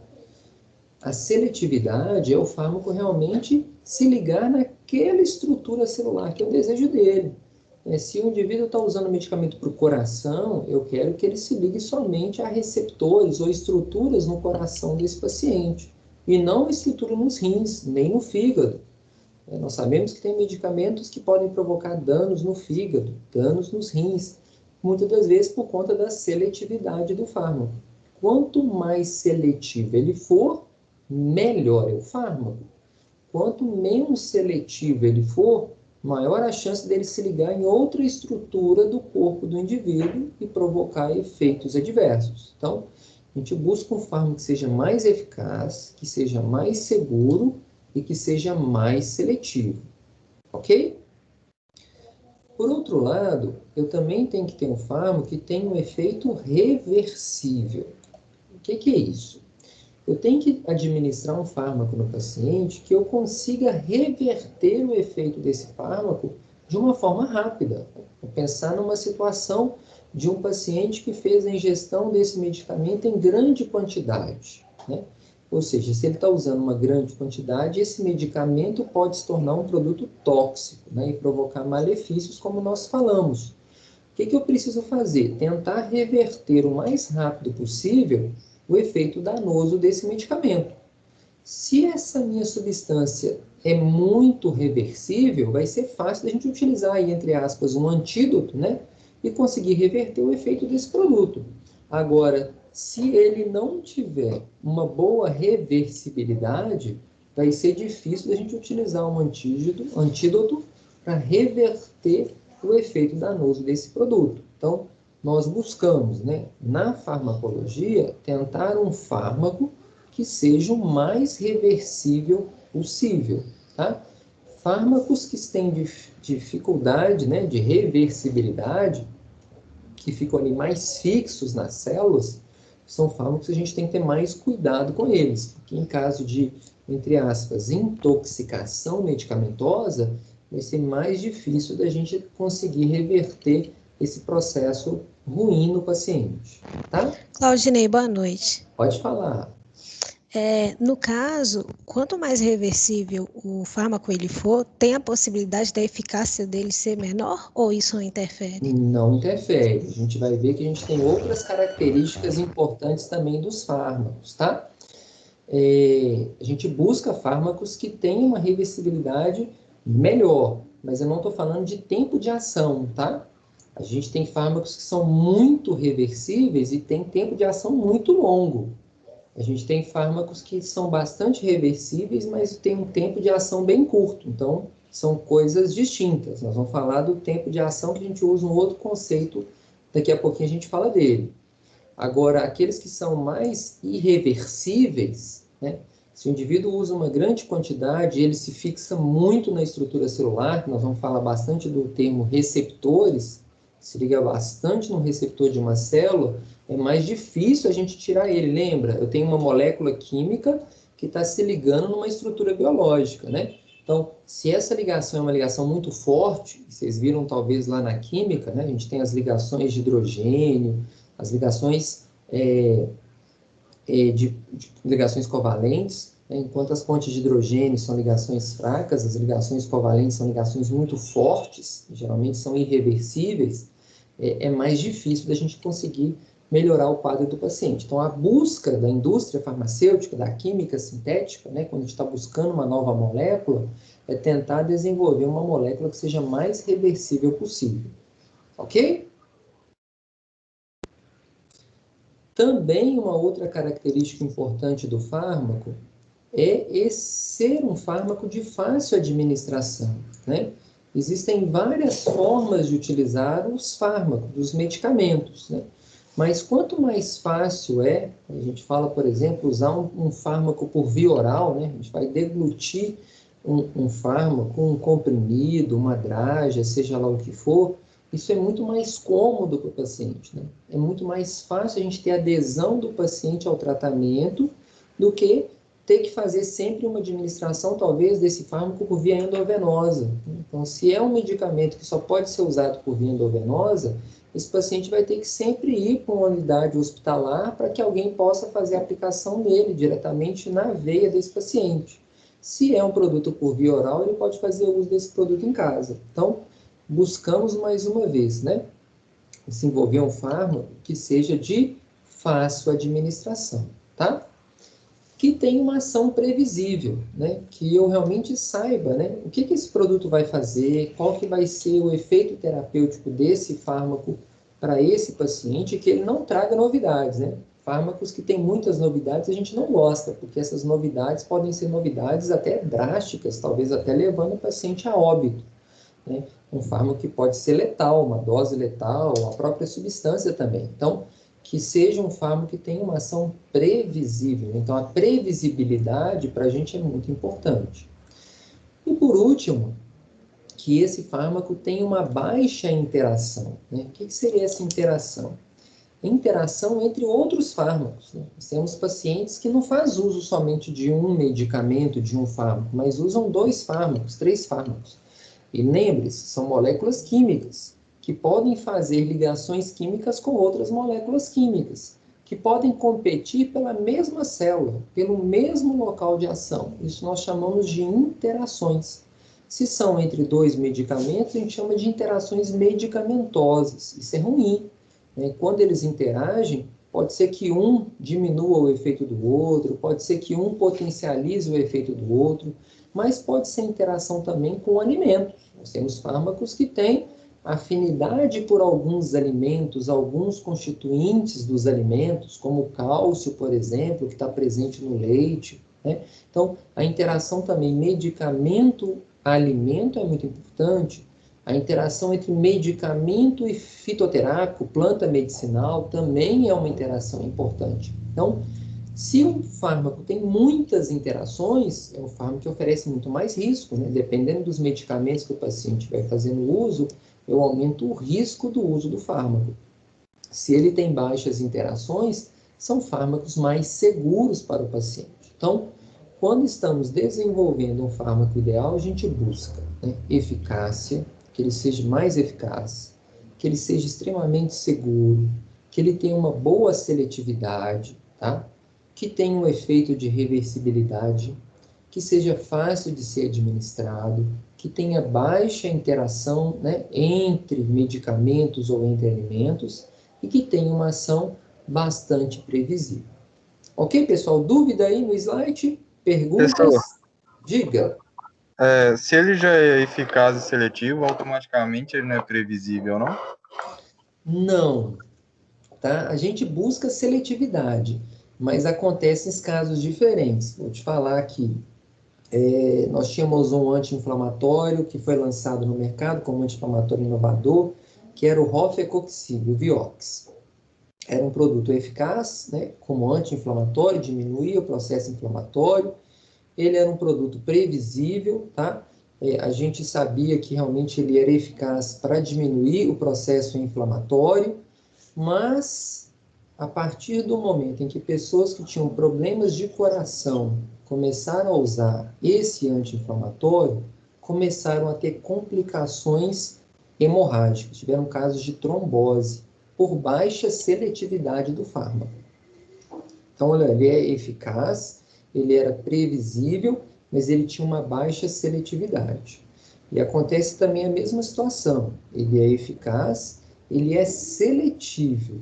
A seletividade é o fármaco realmente se ligar naquela estrutura celular que é o desejo dele. Se o indivíduo está usando medicamento para o coração, eu quero que ele se ligue somente a receptores ou estruturas no coração desse paciente, e não estrutura nos rins, nem no fígado. Nós sabemos que tem medicamentos que podem provocar danos no fígado, danos nos rins, muitas das vezes por conta da seletividade do fármaco. Quanto mais seletivo ele for, melhor é o fármaco. Quanto menos seletivo ele for, maior a chance dele se ligar em outra estrutura do corpo do indivíduo e provocar efeitos adversos. Então, a gente busca um fármaco que seja mais eficaz, que seja mais seguro e que seja mais seletivo. Ok? Por outro lado, eu também tenho que ter um fármaco que tenha um efeito reversível. O que é isso? Eu tenho que administrar um fármaco no paciente que eu consiga reverter o efeito desse fármaco de uma forma rápida. Vou pensar numa situação de um paciente que fez a ingestão desse medicamento em grande quantidade, né? Ou seja, se ele está usando uma grande quantidade, esse medicamento pode se tornar um produto tóxico, né, e provocar malefícios, como nós falamos. O que eu preciso fazer? Tentar reverter o mais rápido possível o efeito danoso desse medicamento. Se essa minha substância é muito reversível, vai ser fácil da gente utilizar aí, entre aspas, um antídoto, né? E conseguir reverter o efeito desse produto. Agora, se ele não tiver uma boa reversibilidade, vai ser difícil da gente utilizar um antídoto para reverter o efeito danoso desse produto. Então, nós buscamos, né, na farmacologia, tentar um fármaco que seja o mais reversível possível, tá? Fármacos que têm dificuldade, né, de reversibilidade, que ficam ali mais fixos nas células, são fármacos que a gente tem que ter mais cuidado com eles, porque em caso de, entre aspas, intoxicação medicamentosa, vai ser mais difícil da gente conseguir reverter esse processo ruim no paciente, tá? Claudinei, boa noite. Pode falar. No caso, quanto mais reversível o fármaco ele for, tem a possibilidade da eficácia dele ser menor ou isso não interfere? Não interfere. A gente vai ver que a gente tem outras características importantes também dos fármacos, tá? A gente busca fármacos que tenham uma reversibilidade melhor, mas eu não estou falando de tempo de ação, tá? A gente tem fármacos que são muito reversíveis e tem tempo de ação muito longo. A gente tem fármacos que são bastante reversíveis, mas tem um tempo de ação bem curto. Então, são coisas distintas. Nós vamos falar do tempo de ação, que a gente usa um outro conceito, daqui a pouquinho a gente fala dele. Agora, aqueles que são mais irreversíveis, né? Se o indivíduo usa uma grande quantidade, ele se fixa muito na estrutura celular, que nós vamos falar bastante do termo receptores, se liga bastante no receptor de uma célula, é mais difícil a gente tirar ele. Lembra? Eu tenho uma molécula química que está se ligando numa estrutura biológica, né? Então, se essa ligação é uma ligação muito forte, vocês viram talvez lá na química, né? A gente tem as ligações de hidrogênio, as ligações de ligações covalentes, né? Enquanto as pontes de hidrogênio são ligações fracas, as ligações covalentes são ligações muito fortes, geralmente são irreversíveis, é mais difícil da gente conseguir melhorar o quadro do paciente. Então, a busca da indústria farmacêutica, da química sintética, né, quando a gente está buscando uma nova molécula, é tentar desenvolver uma molécula que seja mais reversível possível. Ok? Também uma outra característica importante do fármaco é ser um fármaco de fácil administração, né? Existem várias formas de utilizar os fármacos, os medicamentos, né? Mas quanto mais fácil a gente fala, por exemplo, usar um fármaco por via oral, né? A gente vai deglutir um fármaco, um comprimido, uma draga, seja lá o que for, isso é muito mais cômodo para o paciente, né? É muito mais fácil a gente ter adesão do paciente ao tratamento do que ter que fazer sempre uma administração, talvez, desse fármaco por via endovenosa. Então, se é um medicamento que só pode ser usado por via endovenosa, esse paciente vai ter que sempre ir para uma unidade hospitalar para que alguém possa fazer a aplicação nele diretamente na veia desse paciente. Se é um produto por via oral, ele pode fazer uso desse produto em casa. Então, buscamos mais uma vez, né? Desenvolver um fármaco que seja de fácil administração, tá? Que tenha uma ação previsível, né? Que eu realmente saiba, né? O que esse produto vai fazer, qual que vai ser o efeito terapêutico desse fármaco para esse paciente, que ele não traga novidades, né? Fármacos que têm muitas novidades a gente não gosta, porque essas novidades podem ser novidades até drásticas, talvez até levando o paciente a óbito, né? Um fármaco que pode ser letal, uma dose letal, a própria substância também. Então, que seja um fármaco que tenha uma ação previsível. Então, a previsibilidade para a gente é muito importante. E por último, que esse fármaco tenha uma baixa interação, né? O que seria essa interação? Interação entre outros fármacos, né? Nós temos pacientes que não fazem uso somente de um medicamento, de um fármaco, mas usam 2 fármacos, 3 fármacos. E lembre-se, são moléculas químicas, que podem fazer ligações químicas com outras moléculas químicas, que podem competir pela mesma célula, pelo mesmo local de ação. Isso nós chamamos de interações. Se são entre 2 medicamentos, a gente chama de interações medicamentosas. Isso é ruim, né? Quando eles interagem, pode ser que um diminua o efeito do outro, pode ser que um potencialize o efeito do outro, mas pode ser interação também com alimentos. Nós temos fármacos que têm afinidade por alguns alimentos, alguns constituintes dos alimentos, como o cálcio, por exemplo, que está presente no leite, né? Então, a interação também medicamento-alimento é muito importante. A interação entre medicamento e fitoterápico, planta medicinal, também é uma interação importante. Então, se um fármaco tem muitas interações, é um fármaco que oferece muito mais risco, né? Dependendo dos medicamentos que o paciente vai fazendo uso, eu aumento o risco do uso do fármaco. Se ele tem baixas interações, são fármacos mais seguros para o paciente. Então, quando estamos desenvolvendo um fármaco ideal, a gente busca, né, eficácia, que ele seja mais eficaz, que ele seja extremamente seguro, que ele tenha uma boa seletividade, tá? Que tenha um efeito de reversibilidade, que seja fácil de ser administrado, que tenha baixa interação, né, entre medicamentos ou entre alimentos e que tenha uma ação bastante previsível. Ok, pessoal? Dúvida aí no slide? Perguntas? Professor, Diga. se ele já é eficaz e seletivo, automaticamente ele não é previsível, não? Não, tá? A gente busca seletividade, mas acontece em casos diferentes. Vou te falar aqui. Nós tínhamos um anti-inflamatório que foi lançado no mercado como anti-inflamatório inovador, que era o Rofecoxib, o Vioxx. Era um produto eficaz, né, como anti-inflamatório, diminuía o processo inflamatório. Ele era um produto previsível, tá? A gente sabia que realmente ele era eficaz para diminuir o processo inflamatório, mas a partir do momento em que pessoas que tinham problemas de coração começaram a usar esse anti-inflamatório, começaram a ter complicações hemorrágicas, tiveram casos de trombose por baixa seletividade do fármaco. Então, olha, ele é eficaz, ele era previsível, mas ele tinha uma baixa seletividade. E acontece também a mesma situação. Ele é eficaz, ele é seletível,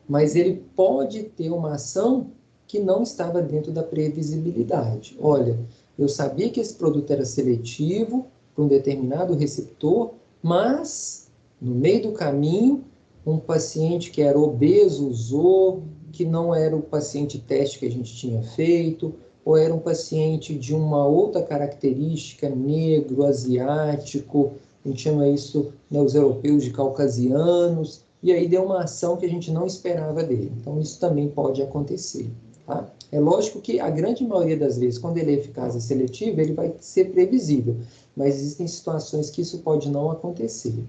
mas ele pode ter uma ação que não estava dentro da previsibilidade. Olha, eu sabia que esse produto era seletivo para um determinado receptor, mas no meio do caminho, um paciente que era obeso usou, que não era o paciente teste que a gente tinha feito, ou era um paciente de uma outra característica, negro, asiático, a gente chama isso, né, os europeus de caucasianos, e aí deu uma ação que a gente não esperava dele. Então, isso também pode acontecer, tá? É lógico que a grande maioria das vezes, quando ele é eficaz e seletivo, ele vai ser previsível, mas existem situações que isso pode não acontecer.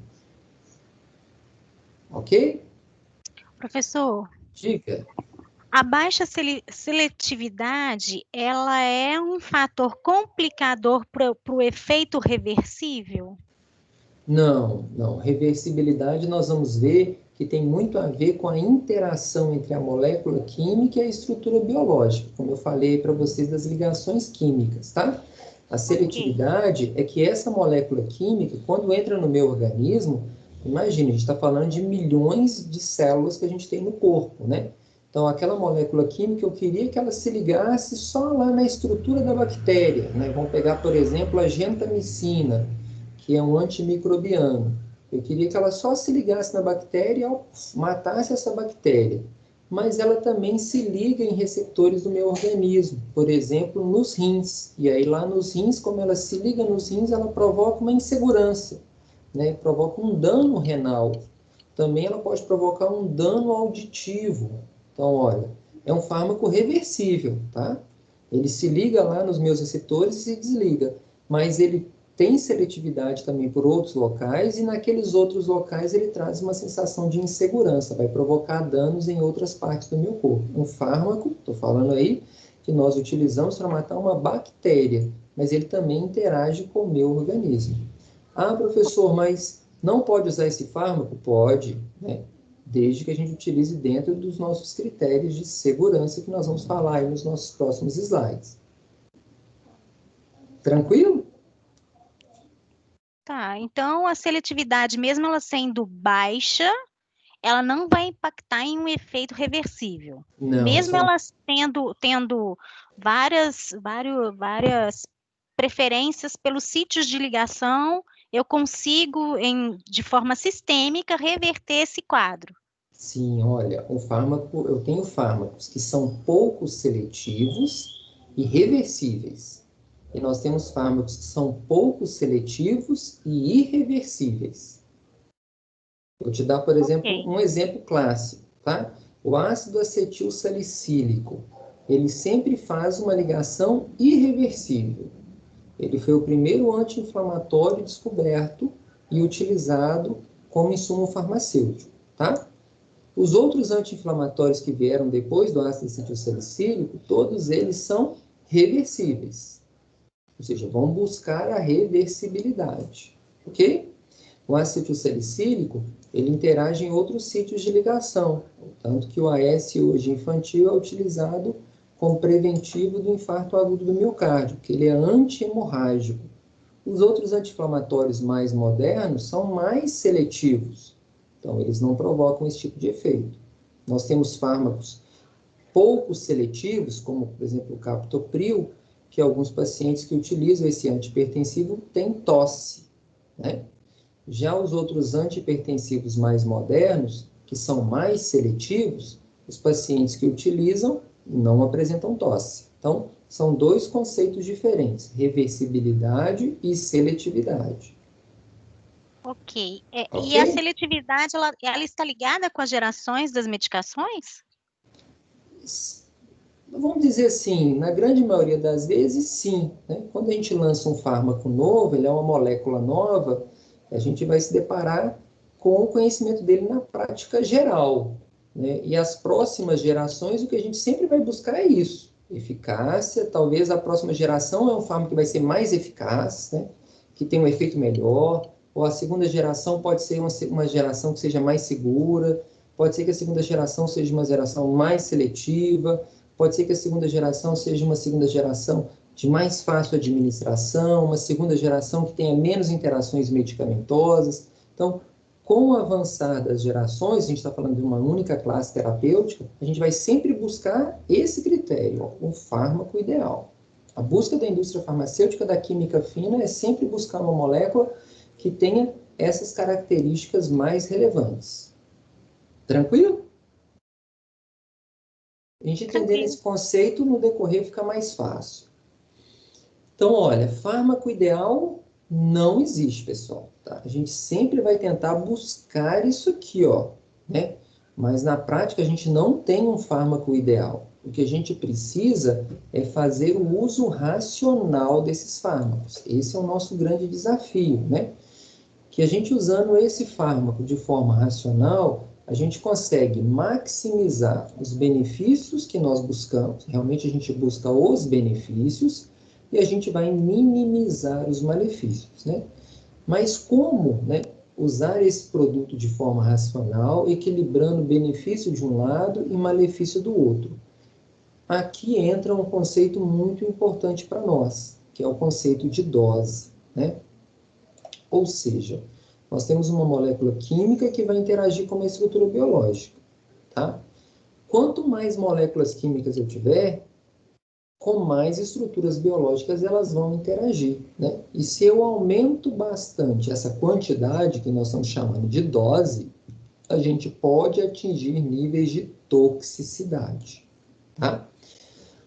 Ok? Professor, Dica. a baixa seletividade, ela é um fator complicador para o efeito reversível? Não. Reversibilidade nós vamos ver que tem muito a ver com a interação entre a molécula química e a estrutura biológica, como eu falei para vocês das ligações químicas, tá? A seletividade é que essa molécula química, quando entra no meu organismo, imagine, a gente está falando de milhões de células que a gente tem no corpo, né? Então, aquela molécula química, eu queria que ela se ligasse só lá na estrutura da bactéria, né? Vamos pegar, por exemplo, a gentamicina, que é um antimicrobiano. Eu queria que ela só se ligasse na bactéria e matasse essa bactéria. mas ela também se liga em receptores do meu organismo, por exemplo, nos rins. E aí lá nos rins, como ela se liga nos rins, ela provoca uma insegurança, né? Provoca um dano renal. Também ela pode provocar um dano auditivo. Então, olha, é um fármaco reversível, tá? Ele se liga lá nos meus receptores e se desliga, mas ele tem seletividade também por outros locais, e naqueles outros locais ele traz uma sensação de insegurança, vai provocar danos em outras partes do meu corpo. Um fármaco, estou falando aí, que nós utilizamos para matar uma bactéria, mas ele também interage com o meu organismo. Ah, professor, mas não pode usar esse fármaco? Pode, né? Desde que a gente utilize dentro dos nossos critérios de segurança, que nós vamos falar aí nos nossos próximos slides. Tranquilo? Tá, então a seletividade, mesmo ela sendo baixa, ela não vai impactar em um efeito reversível. Não, Mesmo ela tendo várias preferências pelos sítios de ligação, eu consigo, de forma sistêmica, reverter esse quadro. Sim, olha, eu tenho fármacos que são pouco seletivos e reversíveis. E nós temos fármacos que são pouco seletivos e irreversíveis. Vou te dar, por exemplo, um exemplo clássico, tá? O ácido acetil salicílico, ele sempre faz uma ligação irreversível. Ele foi o primeiro anti-inflamatório descoberto e utilizado como insumo farmacêutico, tá? Os outros anti-inflamatórios que vieram depois do ácido acetilsalicílico, todos eles são reversíveis. Ou seja, vão buscar a reversibilidade, ok? O ácido acetilsalicílico, ele interage em outros sítios de ligação, tanto que o AS hoje infantil é utilizado como preventivo do infarto agudo do miocárdio, que ele é anti-hemorrágico. Os outros anti-inflamatórios mais modernos são mais seletivos, então eles não provocam esse tipo de efeito. Nós temos fármacos pouco seletivos, como, por exemplo, o captopril, que alguns pacientes que utilizam esse antihipertensivo têm tosse, né? Já os outros antihipertensivos mais modernos, que são mais seletivos, os pacientes que utilizam não apresentam tosse. Então, são dois conceitos diferentes, reversibilidade e seletividade. Ok. E a seletividade, ela está ligada com as gerações das medicações? Vamos dizer assim, na grande maioria das vezes, sim, né? Quando a gente lança um fármaco novo, ele é uma molécula nova, a gente vai se deparar com o conhecimento dele na prática geral, né? E as próximas gerações, o que a gente sempre vai buscar é isso, eficácia. Talvez a próxima geração é um fármaco que vai ser mais eficaz, né? Que tem um efeito melhor, ou a segunda geração pode ser uma geração que seja mais segura, pode ser que a segunda geração seja uma geração mais seletiva, pode ser que a segunda geração seja uma segunda geração de mais fácil administração, uma segunda geração que tenha menos interações medicamentosas. Então, com o avançar das gerações, a gente está falando de uma única classe terapêutica, a gente vai sempre buscar esse critério, o fármaco ideal. A busca da indústria farmacêutica, da química fina, é sempre buscar uma molécula que tenha essas características mais relevantes. Tranquilo? A gente entendendo esse conceito, no decorrer fica mais fácil. Então, olha, fármaco ideal não existe, pessoal. Tá? A gente sempre vai tentar buscar isso aqui, ó, né? Mas na prática a gente não tem um fármaco ideal. O que a gente precisa é fazer o uso racional desses fármacos. Esse é o nosso grande desafio, né? Que a gente usando esse fármaco de forma racional, a gente consegue maximizar os benefícios que nós buscamos, realmente a gente busca os benefícios, e a gente vai minimizar os malefícios, né? Mas como, né, usar esse produto de forma racional, equilibrando benefício de um lado e malefício do outro? Aqui entra um conceito muito importante para nós, que é o conceito de dose, né? Ou seja, nós temos uma molécula química que vai interagir com uma estrutura biológica, tá? Quanto mais moléculas químicas eu tiver, com mais estruturas biológicas elas vão interagir, né? E se eu aumento bastante essa quantidade, que nós estamos chamando de dose, a gente pode atingir níveis de toxicidade, tá?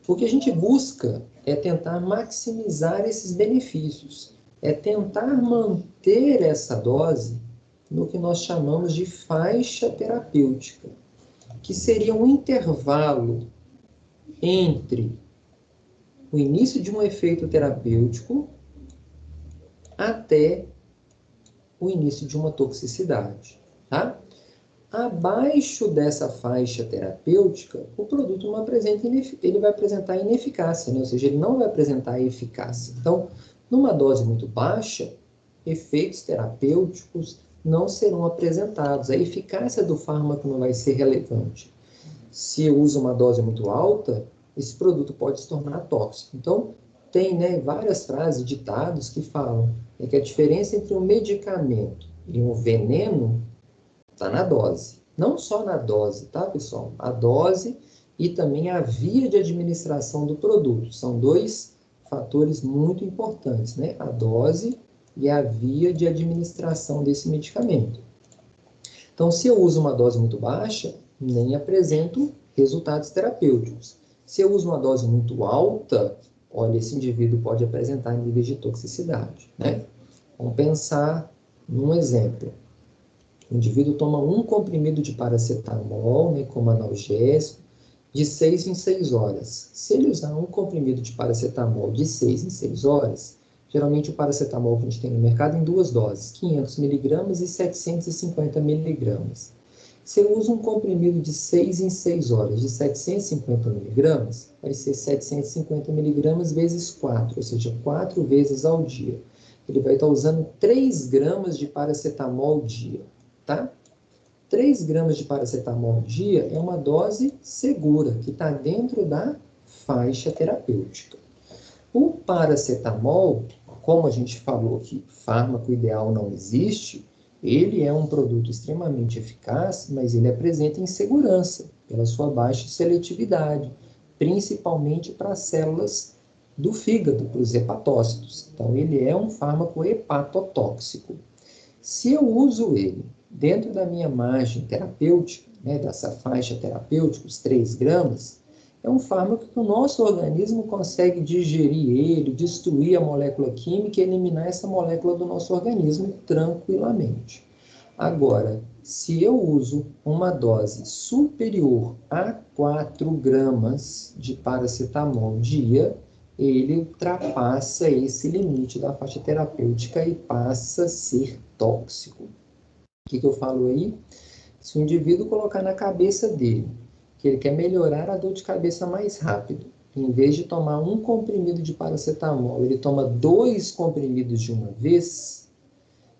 O que a gente busca é tentar maximizar esses benefícios, é tentar manter essa dose no que nós chamamos de faixa terapêutica, que seria um intervalo entre o início de um efeito terapêutico até o início de uma toxicidade, tá? Abaixo dessa faixa terapêutica, o produto não apresenta, ele vai apresentar ineficácia, né? Ou seja, ele não vai apresentar eficácia. Então, numa dose muito baixa, efeitos terapêuticos não serão apresentados. A eficácia do fármaco não vai ser relevante. Se eu uso uma dose muito alta, esse produto pode se tornar tóxico. Então, tem, né, várias frases, ditados que falam que a diferença entre um medicamento e um veneno está na dose. Não só na dose, tá, pessoal? A dose e também a via de administração do produto. São dois fatores muito importantes, né? A dose e a via de administração desse medicamento. Então, se eu uso uma dose muito baixa, nem apresento resultados terapêuticos. Se eu uso uma dose muito alta, olha, esse indivíduo pode apresentar níveis de toxicidade, né? Vamos pensar num exemplo. O indivíduo toma um comprimido de paracetamol, né, como analgésico, de 6 em 6 horas. Se ele usar um comprimido de paracetamol de 6 em 6 horas, geralmente o paracetamol que a gente tem no mercado em duas doses, 500 miligramas e 750 miligramas. Se eu uso um comprimido de 6 em 6 horas, de 750 miligramas, vai ser 750 miligramas vezes 4, ou seja, 4 vezes ao dia. Ele vai estar usando 3 gramas de paracetamol ao dia, tá? 3 gramas de paracetamol ao dia é uma dose segura, que está dentro da faixa terapêutica. O paracetamol, como a gente falou que fármaco ideal não existe, ele é um produto extremamente eficaz, mas ele apresenta insegurança pela sua baixa seletividade, principalmente para as células do fígado, para os hepatócitos. Então, ele é um fármaco hepatotóxico. Se eu uso ele dentro da minha margem terapêutica, né, dessa faixa terapêutica, os 3 gramas, é um fármaco que o nosso organismo consegue digerir ele, destruir a molécula química e eliminar essa molécula do nosso organismo tranquilamente. Agora, se eu uso uma dose superior a 4 gramas de paracetamol dia, ele ultrapassa esse limite da faixa terapêutica e passa a ser tóxico. O que eu falo aí? Se o indivíduo colocar na cabeça dele que ele quer melhorar a dor de cabeça mais rápido, em vez de tomar um comprimido de paracetamol, ele toma 2 comprimidos de uma vez,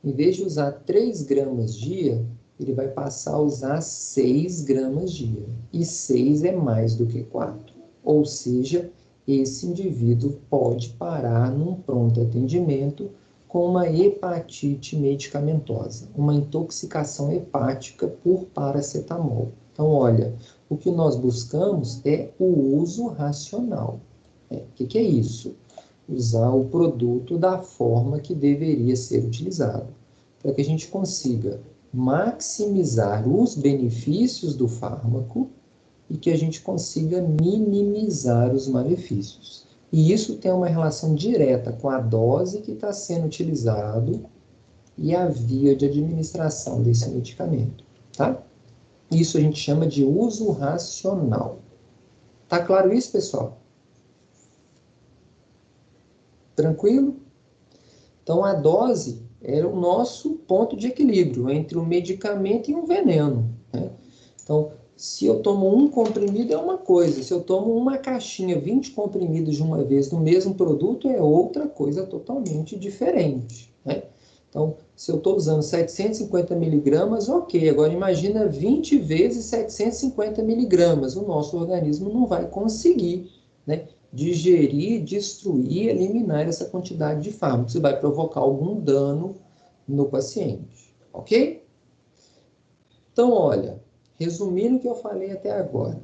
em vez de usar 3 gramas dia, ele vai passar a usar 6 gramas dia. E 6 é mais do que 4. Ou seja, esse indivíduo pode parar num pronto atendimento com uma hepatite medicamentosa, uma intoxicação hepática por paracetamol. Então, olha, o que nós buscamos é o uso racional. O que é isso? Usar o produto da forma que deveria ser utilizado, para que a gente consiga maximizar os benefícios do fármaco e que a gente consiga minimizar os malefícios. E isso tem uma relação direta com a dose que está sendo utilizado e a via de administração desse medicamento, tá? Isso a gente chama de uso racional. Tá claro isso, pessoal? Tranquilo? Então, a dose é o nosso ponto de equilíbrio entre o medicamento e o veneno, né? Então, se eu tomo um comprimido é uma coisa, se eu tomo uma caixinha, 20 comprimidos de uma vez no mesmo produto, é outra coisa totalmente diferente, né? Então, se eu estou usando 750 miligramas, ok. Agora, imagina 20 vezes 750 miligramas. O nosso organismo não vai conseguir, né, digerir, destruir, eliminar essa quantidade de fármaco. Isso vai provocar algum dano no paciente, ok? Então, olha, resumindo o que eu falei até agora,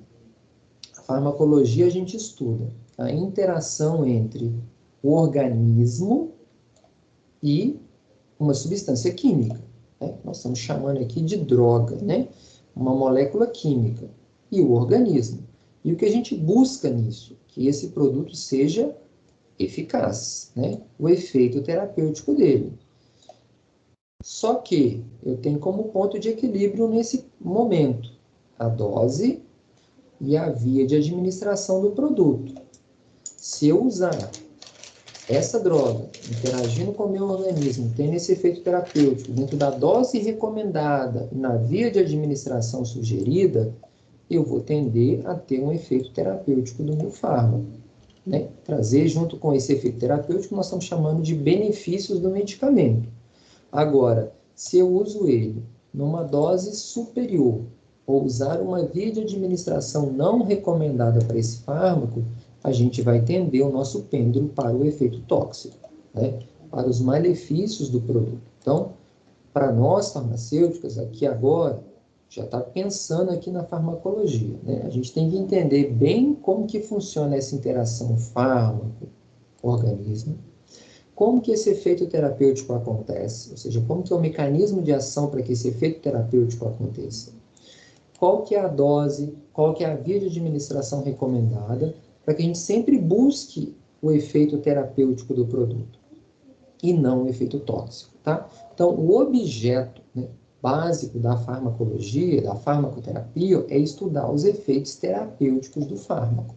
a farmacologia a gente estuda a interação entre o organismo e uma substância química. né? Nós estamos chamando aqui de droga, né? Uma molécula química e o organismo. E o que a gente busca nisso? Que esse produto seja eficaz, né? O efeito terapêutico dele. Só que eu tenho como ponto de equilíbrio nesse momento a dose e a via de administração do produto. Se eu usar essa droga interagindo com o meu organismo, tendo esse efeito terapêutico dentro da dose recomendada e na via de administração sugerida, eu vou tender a ter um efeito terapêutico do meu fármaco, né? Trazer junto com esse efeito terapêutico, nós estamos chamando de benefícios do medicamento. Agora, se eu uso ele numa dose superior, ou usar uma via de administração não recomendada para esse fármaco, a gente vai tender o nosso pêndulo para o efeito tóxico, né? Para os malefícios do produto. Então, para nós farmacêuticas, aqui agora, já está pensando aqui na farmacologia, né? A gente tem que entender bem como que funciona essa interação fármaco-organismo, como que esse efeito terapêutico acontece, ou seja, como que é o mecanismo de ação para que esse efeito terapêutico aconteça. Qual que é a dose, qual que é a via de administração recomendada, para que a gente sempre busque o efeito terapêutico do produto e não o efeito tóxico, tá? Então, o objeto, né, básico da farmacologia, da farmacoterapia, é estudar os efeitos terapêuticos do fármaco.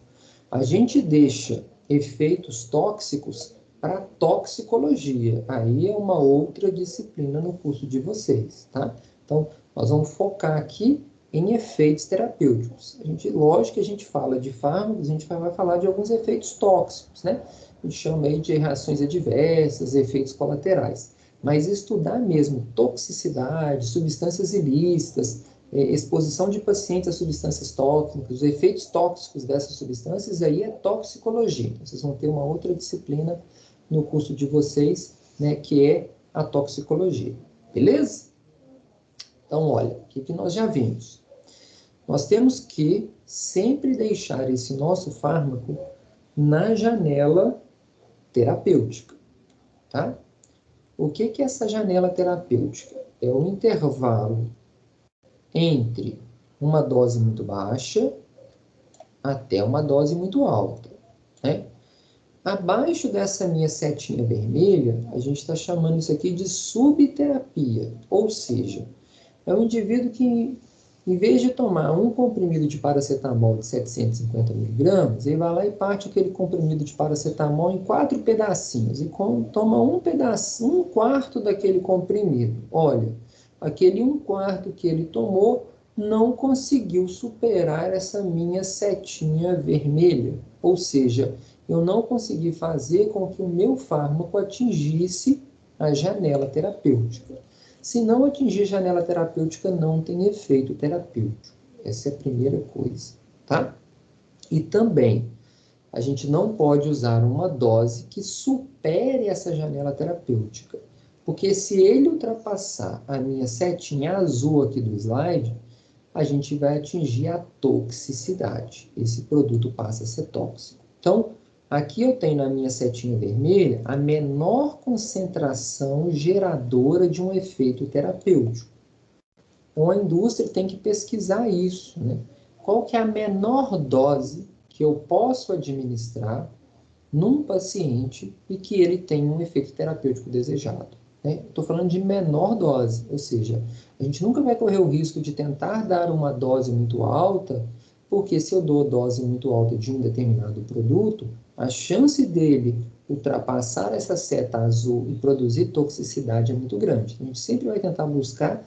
A gente deixa efeitos tóxicos para toxicologia. Aí é uma outra disciplina no curso de vocês, tá? Então, nós vamos focar aqui em efeitos terapêuticos. Lógico que a gente fala de fármacos, a gente vai falar de alguns efeitos tóxicos, né? A gente chama aí de reações adversas, efeitos colaterais. Mas estudar mesmo toxicidade, substâncias ilícitas, exposição de pacientes a substâncias tóxicas, os efeitos tóxicos dessas substâncias, aí é toxicologia. Então, vocês vão ter uma outra disciplina no curso de vocês, né, que é a toxicologia. Beleza? Então, olha, o que nós já vimos? Nós temos que sempre deixar esse nosso fármaco na janela terapêutica, tá? O que é essa janela terapêutica? É o intervalo entre uma dose muito baixa até uma dose muito alta, né? Abaixo dessa minha setinha vermelha, a gente está chamando isso aqui de subterapia, ou seja, é um indivíduo que, em vez de tomar um comprimido de paracetamol de 750 miligramas, ele vai lá e parte aquele comprimido de paracetamol em 4 pedacinhos e toma um quarto daquele comprimido. Olha, aquele 1/4 que ele tomou não conseguiu superar essa minha setinha vermelha, ou seja, eu não consegui fazer com que o meu fármaco atingisse a janela terapêutica. Se não atingir a janela terapêutica, não tem efeito terapêutico. Essa é a primeira coisa, tá? E também, a gente não pode usar uma dose que supere essa janela terapêutica. Porque se ele ultrapassar a minha setinha azul aqui do slide, a gente vai atingir a toxicidade. Esse produto passa a ser tóxico. Então, aqui eu tenho na minha setinha vermelha a menor concentração geradora de um efeito terapêutico. Então, a indústria tem que pesquisar isso, né? Qual que é a menor dose que eu posso administrar num paciente e que ele tenha um efeito terapêutico desejado, né? Estou falando de menor dose, ou seja, a gente nunca vai correr o risco de tentar dar uma dose muito alta, porque se eu dou dose muito alta de um determinado produto, a chance dele ultrapassar essa seta azul e produzir toxicidade é muito grande. A gente sempre vai tentar buscar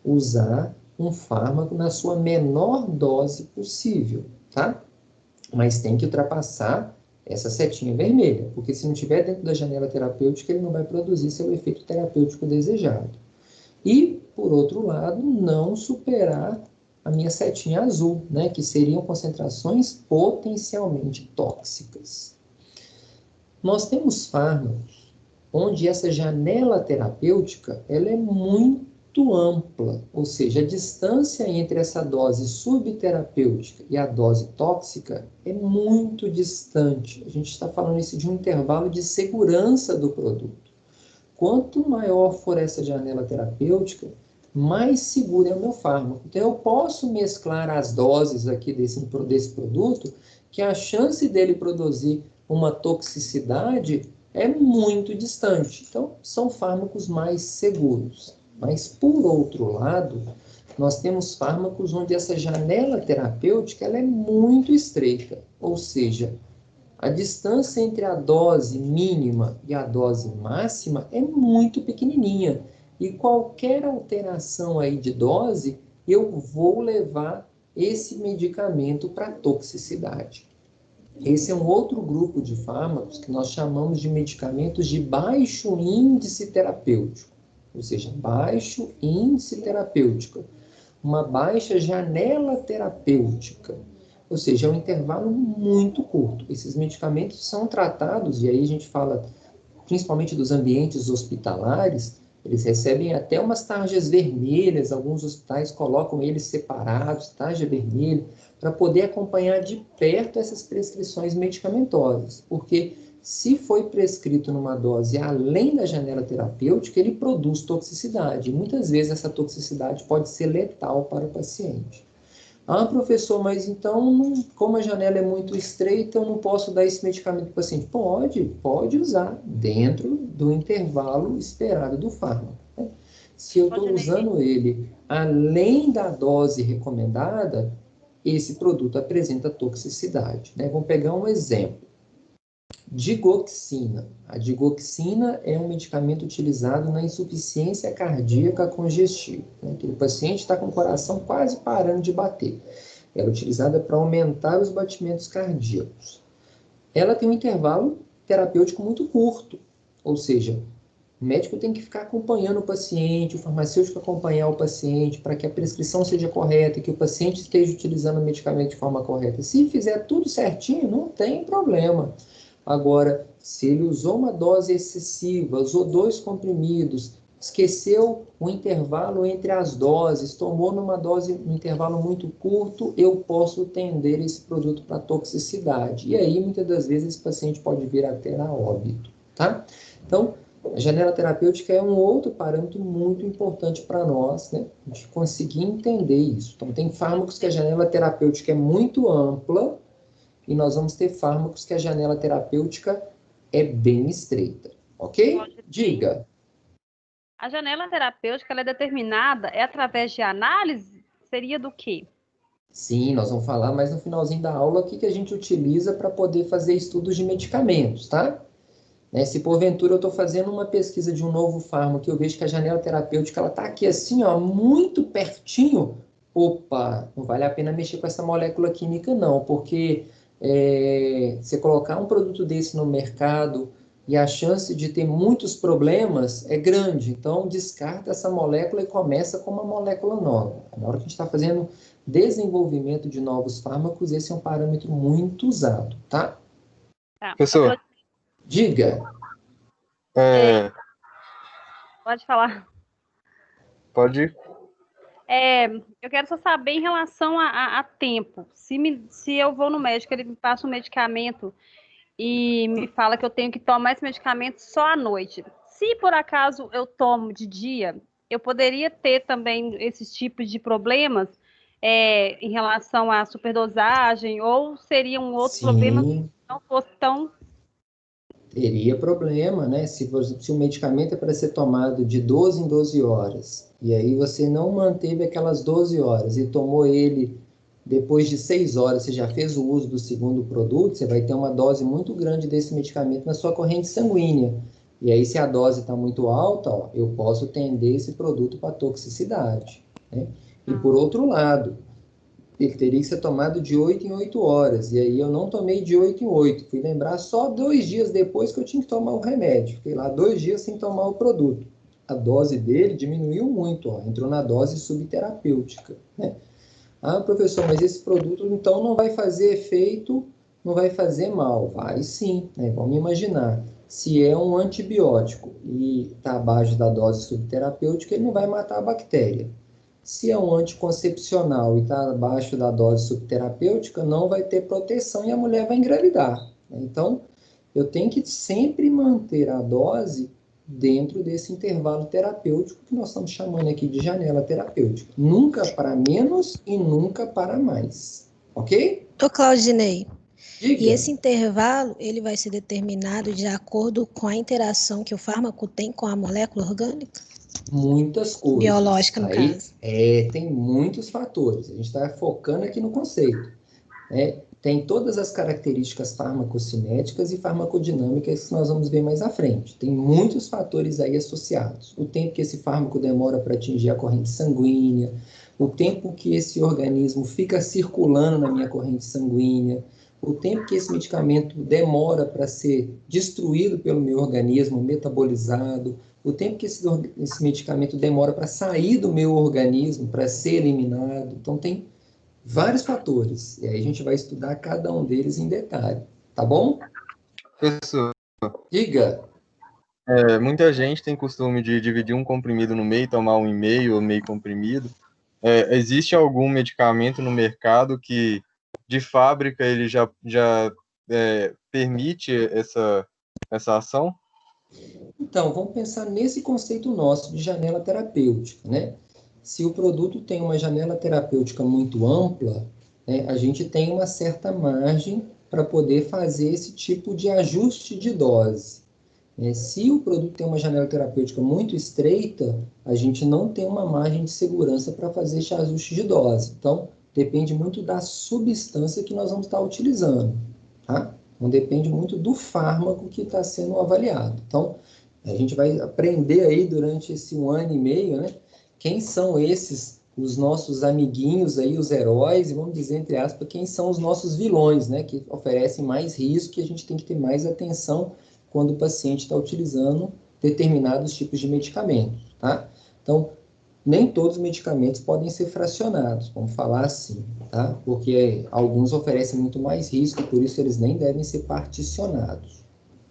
usar um fármaco na sua menor dose possível, tá? Mas tem que ultrapassar essa setinha vermelha, porque se não estiver dentro da janela terapêutica, ele não vai produzir seu efeito terapêutico desejado. E, por outro lado, não superar a minha setinha azul, né, que seriam concentrações potencialmente tóxicas. Nós temos fármacos onde essa janela terapêutica ela é muito ampla, ou seja, a distância entre essa dose subterapêutica e a dose tóxica é muito distante. A gente está falando isso de um intervalo de segurança do produto. quanto maior for essa janela terapêutica, mais seguro é o meu fármaco. Então, eu posso mesclar as doses aqui desse produto, que a chance dele produzir uma toxicidade é muito distante. Então, são fármacos mais seguros. Mas, por outro lado, nós temos fármacos onde essa janela terapêutica ela é muito estreita, ou seja, a distância entre a dose mínima e a dose máxima é muito pequenininha. E qualquer alteração aí de dose, eu vou levar esse medicamento para toxicidade. Esse é um outro grupo de fármacos que nós chamamos de medicamentos de baixo índice terapêutico, ou seja, baixo índice terapêutico, uma baixa janela terapêutica, ou seja, é um intervalo muito curto. Esses medicamentos são tratados, e aí a gente fala principalmente dos ambientes hospitalares, eles recebem até umas tarjas vermelhas, alguns hospitais colocam eles separados, tarja vermelha, para poder acompanhar de perto essas prescrições medicamentosas, porque se foi prescrito numa dose além da janela terapêutica, ele produz toxicidade. E muitas vezes essa toxicidade pode ser letal para o paciente. Ah, professor, mas então, como a janela é muito estreita, eu não posso dar esse medicamento para o paciente? Pode usar dentro do intervalo esperado do fármaco. Né? Se eu estou usando ele além da dose recomendada, esse produto apresenta toxicidade. Né? Vamos pegar um exemplo. Digoxina. A digoxina é um medicamento utilizado na insuficiência cardíaca congestiva. Né? Aquele paciente está com o coração quase parando de bater. Ela é utilizada para aumentar os batimentos cardíacos. Ela tem um intervalo terapêutico muito curto, ou seja, o médico tem que ficar acompanhando o paciente, o farmacêutico acompanhar o paciente para que a prescrição seja correta e que o paciente esteja utilizando o medicamento de forma correta. Se fizer tudo certinho, não tem problema. Agora, se ele usou uma dose excessiva, usou 2 comprimidos, esqueceu o intervalo entre as doses, tomou numa dose, um intervalo muito curto, eu posso tender esse produto para toxicidade. E aí, muitas das vezes, esse paciente pode vir até a óbito, tá? Então, a janela terapêutica é um outro parâmetro muito importante para nós, né? A gente conseguir entender isso. Então, tem fármacos que a janela terapêutica é muito ampla, e nós vamos ter fármacos que a janela terapêutica é bem estreita, ok? Diga. A janela terapêutica ela é determinada através de análise? Seria do quê? Sim, nós vamos falar mais no finalzinho da aula o que a gente utiliza para poder fazer estudos de medicamentos, tá? Né? Se porventura eu estou fazendo uma pesquisa de um novo fármaco e eu vejo que a janela terapêutica ela está aqui assim, ó, muito pertinho, opa, não vale a pena mexer com essa molécula química não, porque você colocar um produto desse no mercado e a chance de ter muitos problemas é grande. Então, descarta essa molécula e começa com uma molécula nova. Na hora que a gente está fazendo desenvolvimento de novos fármacos, esse é um parâmetro muito usado, tá? Professor. Diga. Pode falar. Pode ir. Eu quero só saber em relação a tempo. Se eu vou no médico, ele me passa um medicamento e me fala que eu tenho que tomar esse medicamento só à noite. Se por acaso eu tomo de dia, eu poderia ter também esses tipos de problemas em relação à superdosagem, ou seria um outro problema que não fosse tão... Teria problema, né? Se o medicamento é para ser tomado de 12 em 12 horas, e aí você não manteve aquelas 12 horas e tomou ele depois de 6 horas, você já fez o uso do segundo produto, você vai ter uma dose muito grande desse medicamento na sua corrente sanguínea. E aí, se a dose está muito alta, ó, eu posso tender esse produto para toxicidade. Né? E por outro lado, ele teria que ser tomado de 8 em 8 horas. E aí eu não tomei de 8 em 8. Fui lembrar só 2 dias depois que eu tinha que tomar o remédio. Fiquei lá 2 dias sem tomar o produto. A dose dele diminuiu muito, ó, entrou na dose subterapêutica. Né? Ah, professor, mas esse produto então não vai fazer efeito, não vai fazer mal. Vai sim, né? Vamos imaginar. Se é um antibiótico e está abaixo da dose subterapêutica, ele não vai matar a bactéria. Se é um anticoncepcional e está abaixo da dose subterapêutica, não vai ter proteção e a mulher vai engravidar. Então, eu tenho que sempre manter a dose dentro desse intervalo terapêutico que nós estamos chamando aqui de janela terapêutica. Nunca para menos e nunca para mais. Ok? Ô, Claudinei, Diga. e esse intervalo, ele vai ser determinado de acordo com a interação que o fármaco tem com a molécula orgânica? Muitas coisas. Biológica, no Aí, caso. Tem muitos fatores. A gente está focando aqui no conceito. Tem todas as características farmacocinéticas e farmacodinâmicas que nós vamos ver mais à frente. Tem muitos fatores aí associados. O tempo que esse fármaco demora para atingir a corrente sanguínea, o tempo que esse organismo fica circulando na minha corrente sanguínea, o tempo que esse medicamento demora para ser destruído pelo meu organismo, metabolizado, o tempo que esse medicamento demora para sair do meu organismo, para ser eliminado. Então, tem vários fatores. E aí a gente vai estudar cada um deles em detalhe. Tá bom? Professor, Diga. muita gente tem costume de dividir um comprimido no meio, tomar um e meio ou meio comprimido. Existe algum medicamento no mercado que, de fábrica, ele já permite essa ação? Então, vamos pensar nesse conceito nosso de janela terapêutica, né? Se o produto tem uma janela terapêutica muito ampla, né, a gente tem uma certa margem para poder fazer esse tipo de ajuste de dose. Se o produto tem uma janela terapêutica muito estreita, a gente não tem uma margem de segurança para fazer esse ajuste de dose. Então, depende muito da substância que nós vamos estar utilizando, tá? Então, depende muito do fármaco que está sendo avaliado. Então, a gente vai aprender aí durante esse 1 ano e meio, né? Quem são os nossos amiguinhos aí, os heróis, e vamos dizer, entre aspas, quem são os nossos vilões, né? Que oferecem mais risco e a gente tem que ter mais atenção quando o paciente está utilizando determinados tipos de medicamentos, tá? Então, nem todos os medicamentos podem ser fracionados, vamos falar assim, tá? Porque alguns oferecem muito mais risco e por isso eles nem devem ser particionados.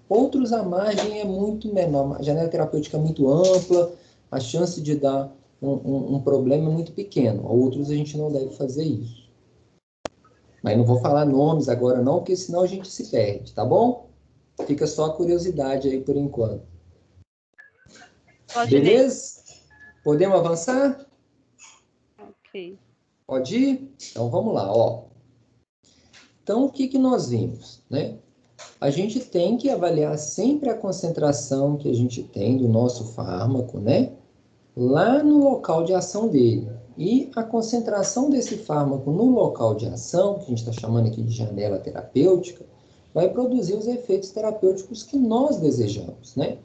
Outros, a margem é muito menor, a janela terapêutica é muito ampla, a chance de dar um problema é muito pequeno. Outros a gente não deve fazer isso. Mas não vou falar nomes agora não, porque senão a gente se perde, tá bom? Fica só a curiosidade aí por enquanto. Beleza? Podemos avançar? Ok. Pode ir? Então vamos lá, ó. Então o que nós vimos, né? A gente tem que avaliar sempre a concentração que a gente tem do nosso fármaco, né? Lá no local de ação dele. E a concentração desse fármaco no local de ação, que a gente está chamando aqui de janela terapêutica, vai produzir os efeitos terapêuticos que nós desejamos, né?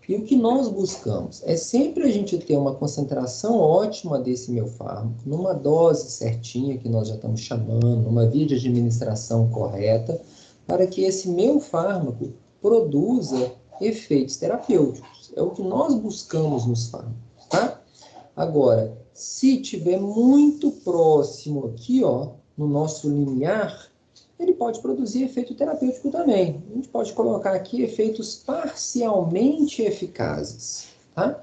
E o que nós buscamos é sempre a gente ter uma concentração ótima desse meu fármaco, numa dose certinha que nós já estamos chamando, numa via de administração correta, para que esse meu fármaco produza efeitos terapêuticos. É o que nós buscamos nos fármacos, tá? Agora, se tiver muito próximo aqui, ó, no nosso limiar, ele pode produzir efeito terapêutico também. A gente pode colocar aqui efeitos parcialmente eficazes, tá?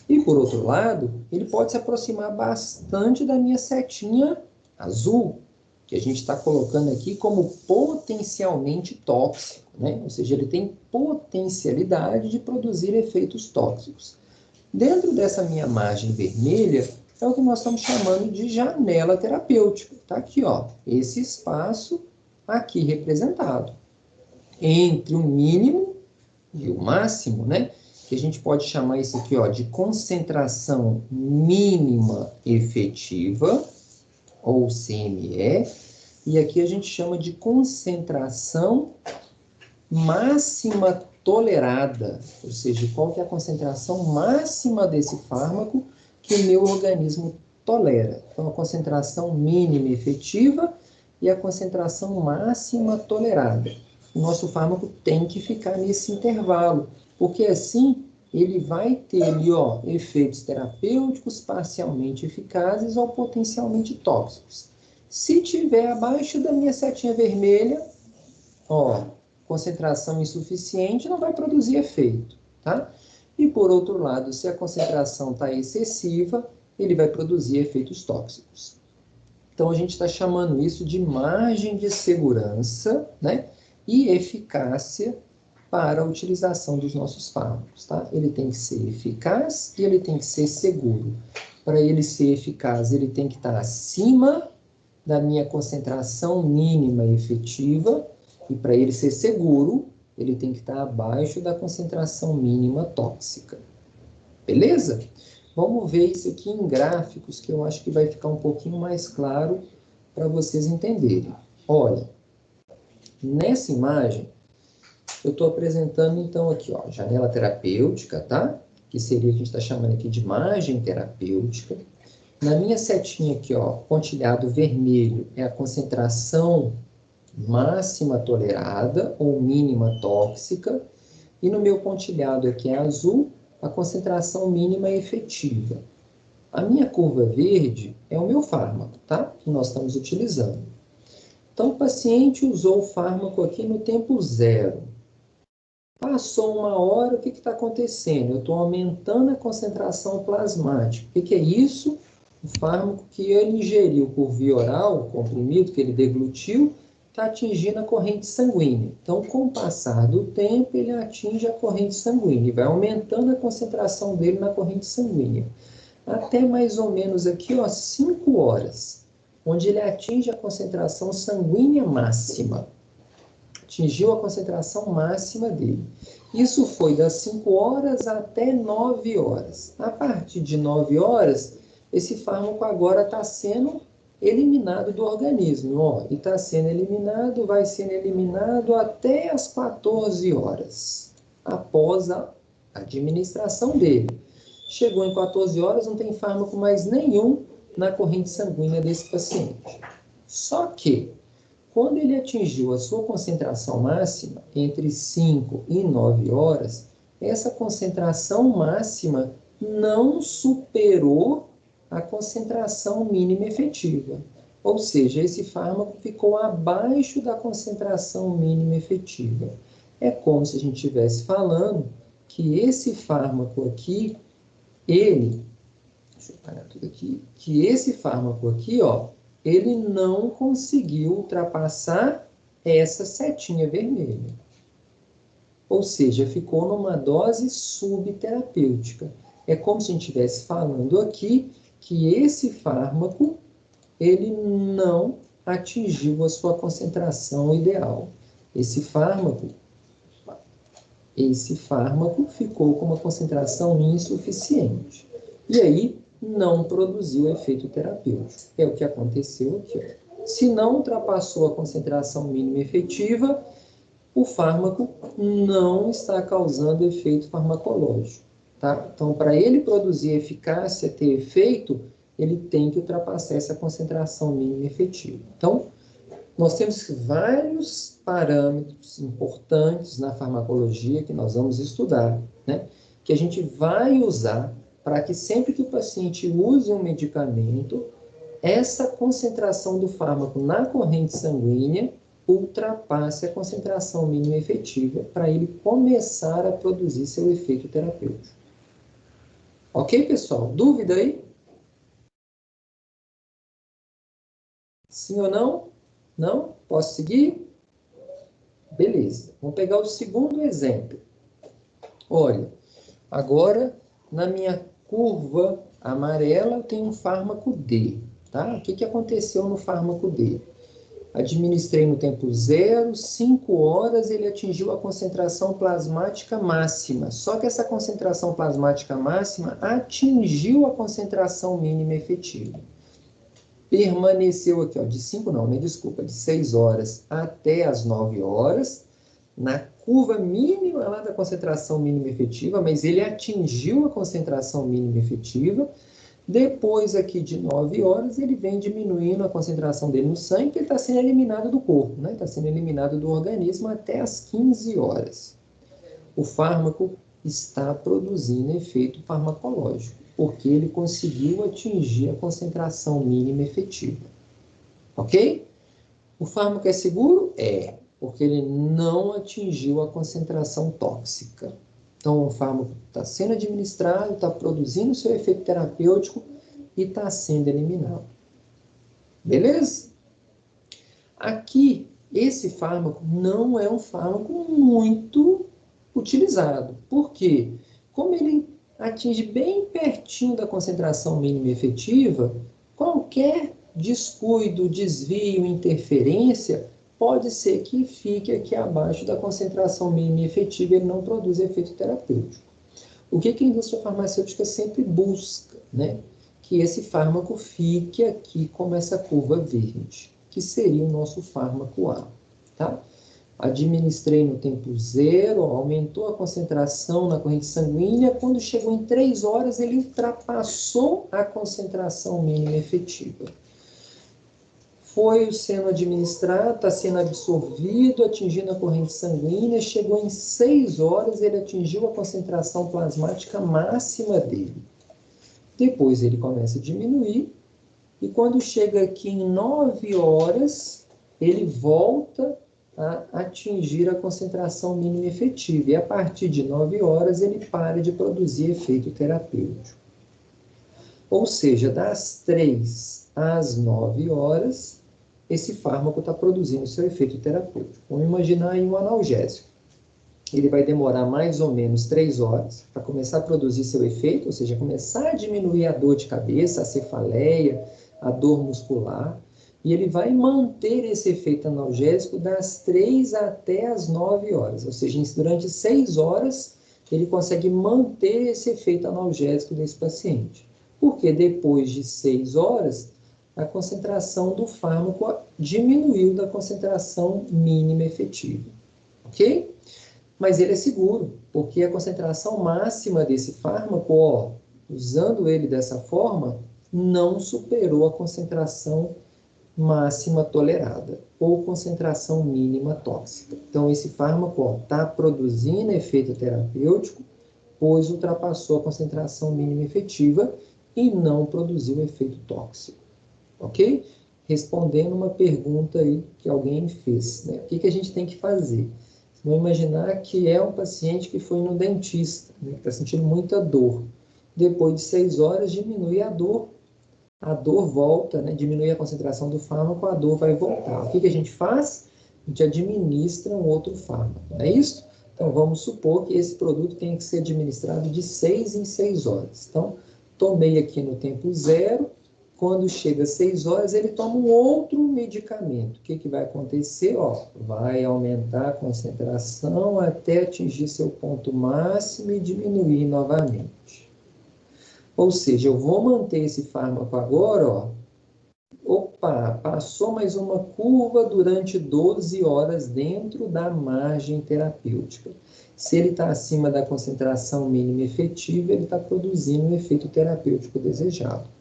E, por outro lado, ele pode se aproximar bastante da minha setinha azul, que a gente está colocando aqui como potencialmente tóxico, né? Ou seja, ele tem potencialidade de produzir efeitos tóxicos. Dentro dessa minha margem vermelha, é o que nós estamos chamando de janela terapêutica. Está aqui, ó, esse espaço aqui representado. Entre o mínimo e o máximo, né? Que a gente pode chamar isso aqui, ó, de concentração mínima efetiva, ou CME, e aqui a gente chama de concentração máxima tolerada, ou seja, qual que é a concentração máxima desse fármaco que o meu organismo tolera. Então, a concentração mínima efetiva e a concentração máxima tolerada. O nosso fármaco tem que ficar nesse intervalo, porque assim ele vai ter ali, ó, efeitos terapêuticos parcialmente eficazes ou potencialmente tóxicos. Se tiver abaixo da minha setinha vermelha, ó, concentração insuficiente, não vai produzir efeito, tá? E por outro lado, se a concentração está excessiva, ele vai produzir efeitos tóxicos. Então a gente está chamando isso de margem de segurança, né? E eficácia para a utilização dos nossos fármacos, tá? Ele tem que ser eficaz e ele tem que ser seguro. Para ele ser eficaz, ele tem que estar acima da minha concentração mínima efetiva, e para ele ser seguro, ele tem que estar abaixo da concentração mínima tóxica. Beleza? Vamos ver isso aqui em gráficos, que eu acho que vai ficar um pouquinho mais claro para vocês entenderem. Olha, nessa imagem, eu estou apresentando, então, aqui, ó, janela terapêutica, tá? Que seria o que a gente está chamando aqui de margem terapêutica. Na minha setinha aqui, ó, pontilhado vermelho é a concentração máxima tolerada ou mínima tóxica. E no meu pontilhado aqui é azul, a concentração mínima efetiva. A minha curva verde é o meu fármaco, tá? Que nós estamos utilizando. Então, o paciente usou o fármaco aqui no tempo 0. Passou 1 hora, o que está acontecendo? Eu estou aumentando a concentração plasmática. O que é isso? O fármaco que ele ingeriu por via oral, o comprimido que ele deglutiu, está atingindo a corrente sanguínea. Então, com o passar do tempo, ele atinge a corrente sanguínea e vai aumentando a concentração dele na corrente sanguínea. Até mais ou menos aqui, ó, 5 horas, onde ele atinge a concentração sanguínea máxima. Atingiu a concentração máxima dele. Isso foi das 5 horas até 9 horas. A partir de 9 horas, esse fármaco agora está sendo eliminado do organismo, ó, e está sendo eliminado, vai sendo eliminado até as 14 horas, após a administração dele. Chegou em 14 horas, não tem fármaco mais nenhum na corrente sanguínea desse paciente. Só que, quando ele atingiu a sua concentração máxima, entre 5 e 9 horas, essa concentração máxima não superou a concentração mínima efetiva. Ou seja, esse fármaco ficou abaixo da concentração mínima efetiva. É como se a gente estivesse falando que esse fármaco aqui, deixa eu parar tudo aqui, que esse fármaco aqui, ó, ele não conseguiu ultrapassar essa setinha vermelha. Ou seja, ficou numa dose subterapêutica. É como se a gente estivesse falando aqui que esse fármaco, ele não atingiu a sua concentração ideal. Esse fármaco ficou com uma concentração insuficiente. E aí, não produziu efeito terapêutico. É o que aconteceu aqui, ó. Se não ultrapassou a concentração mínima efetiva, o fármaco não está causando efeito farmacológico. Tá? Então, para ele produzir eficácia, ter efeito, ele tem que ultrapassar essa concentração mínima efetiva. Então, nós temos vários parâmetros importantes na farmacologia que nós vamos estudar, né? Que a gente vai usar para que sempre que o paciente use um medicamento, essa concentração do fármaco na corrente sanguínea ultrapasse a concentração mínima efetiva para ele começar a produzir seu efeito terapêutico. Ok, pessoal? Dúvida aí? Sim ou não? Não? Posso seguir? Beleza. Vamos pegar o segundo exemplo. Olha, agora na minha curva amarela eu tenho um fármaco D, tá? O que aconteceu no fármaco D? Administrei no tempo 0, 5 horas ele atingiu a concentração plasmática máxima. Só que essa concentração plasmática máxima atingiu a concentração mínima efetiva. Permaneceu aqui, ó, de 6 horas até as 9 horas, na curva mínima lá da concentração mínima efetiva, mas ele atingiu a concentração mínima efetiva. Depois aqui de 9 horas, ele vem diminuindo a concentração dele no sangue, porque ele está sendo eliminado do corpo, né? Está sendo eliminado do organismo até as 15 horas. O fármaco está produzindo efeito farmacológico, porque ele conseguiu atingir a concentração mínima efetiva. Ok? O fármaco é seguro? É, porque ele não atingiu a concentração tóxica. Então, o fármaco está sendo administrado, está produzindo seu efeito terapêutico e está sendo eliminado. Beleza? Aqui, esse fármaco não é um fármaco muito utilizado. Por quê? Como ele atinge bem pertinho da concentração mínima efetiva, qualquer descuido, desvio, interferência, pode ser que fique aqui abaixo da concentração mínima efetiva e ele não produz efeito terapêutico. O que a indústria farmacêutica sempre busca, né? Que esse fármaco fique aqui como essa curva verde, que seria o nosso fármaco A, tá? Administrei no tempo zero, aumentou a concentração na corrente sanguínea, quando chegou em 3 horas, ele ultrapassou a concentração mínima efetiva. Foi sendo administrado, está sendo absorvido, atingindo a corrente sanguínea, chegou em 6 horas, ele atingiu a concentração plasmática máxima dele. Depois ele começa a diminuir, e quando chega aqui em 9 horas, ele volta a atingir a concentração mínima efetiva. E a partir de 9 horas, ele para de produzir efeito terapêutico. Ou seja, das 3 às 9 horas, esse fármaco está produzindo seu efeito terapêutico. Vamos imaginar aí um analgésico. Ele vai demorar mais ou menos 3 horas para começar a produzir seu efeito, ou seja, começar a diminuir a dor de cabeça, a cefaleia, a dor muscular, e ele vai manter esse efeito analgésico das 3 até as 9 horas, ou seja, durante 6 horas ele consegue manter esse efeito analgésico desse paciente. Porque depois de 6 horas, a concentração do fármaco diminuiu da concentração mínima efetiva, ok? Mas ele é seguro, porque a concentração máxima desse fármaco, ó, usando ele dessa forma, não superou a concentração máxima tolerada, ou concentração mínima tóxica. Então, esse fármaco está produzindo efeito terapêutico, pois ultrapassou a concentração mínima efetiva e não produziu efeito tóxico. Ok? Respondendo uma pergunta aí que alguém fez, né? O que a gente tem que fazer? Vamos imaginar que é um paciente que foi no dentista, né? Que está sentindo muita dor. Depois de 6 horas, diminui a dor volta, né? Diminui a concentração do fármaco, a dor vai voltar. O que a gente faz? A gente administra um outro fármaco, não é isso? Então, vamos supor que esse produto tem que ser administrado de 6 em 6 horas. Então, tomei aqui no tempo zero, quando chega às 6 horas, ele toma um outro medicamento. O que vai acontecer? Ó, vai aumentar a concentração até atingir seu ponto máximo e diminuir novamente. Ou seja, eu vou manter esse fármaco agora, ó. Opa, passou mais uma curva durante 12 horas dentro da margem terapêutica. Se ele está acima da concentração mínima efetiva, ele está produzindo o efeito terapêutico desejado.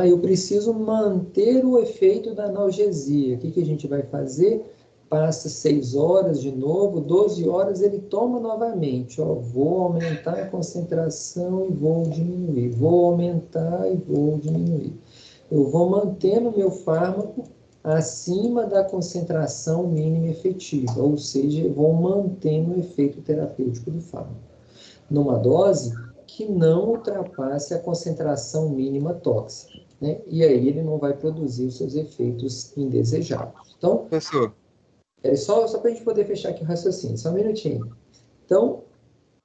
Eu preciso manter o efeito da analgesia. O que a gente vai fazer? Passa 6 horas de novo, 12 horas, ele toma novamente. Ó, vou aumentar a concentração e vou diminuir. Vou aumentar e vou diminuir. Eu vou mantendo o meu fármaco acima da concentração mínima efetiva, ou seja, eu vou mantendo o efeito terapêutico do fármaco, numa dose que não ultrapasse a concentração mínima tóxica, né? E aí ele não vai produzir os seus efeitos indesejados. Então, Professor, só para a gente poder fechar aqui o raciocínio, só um minutinho. Então,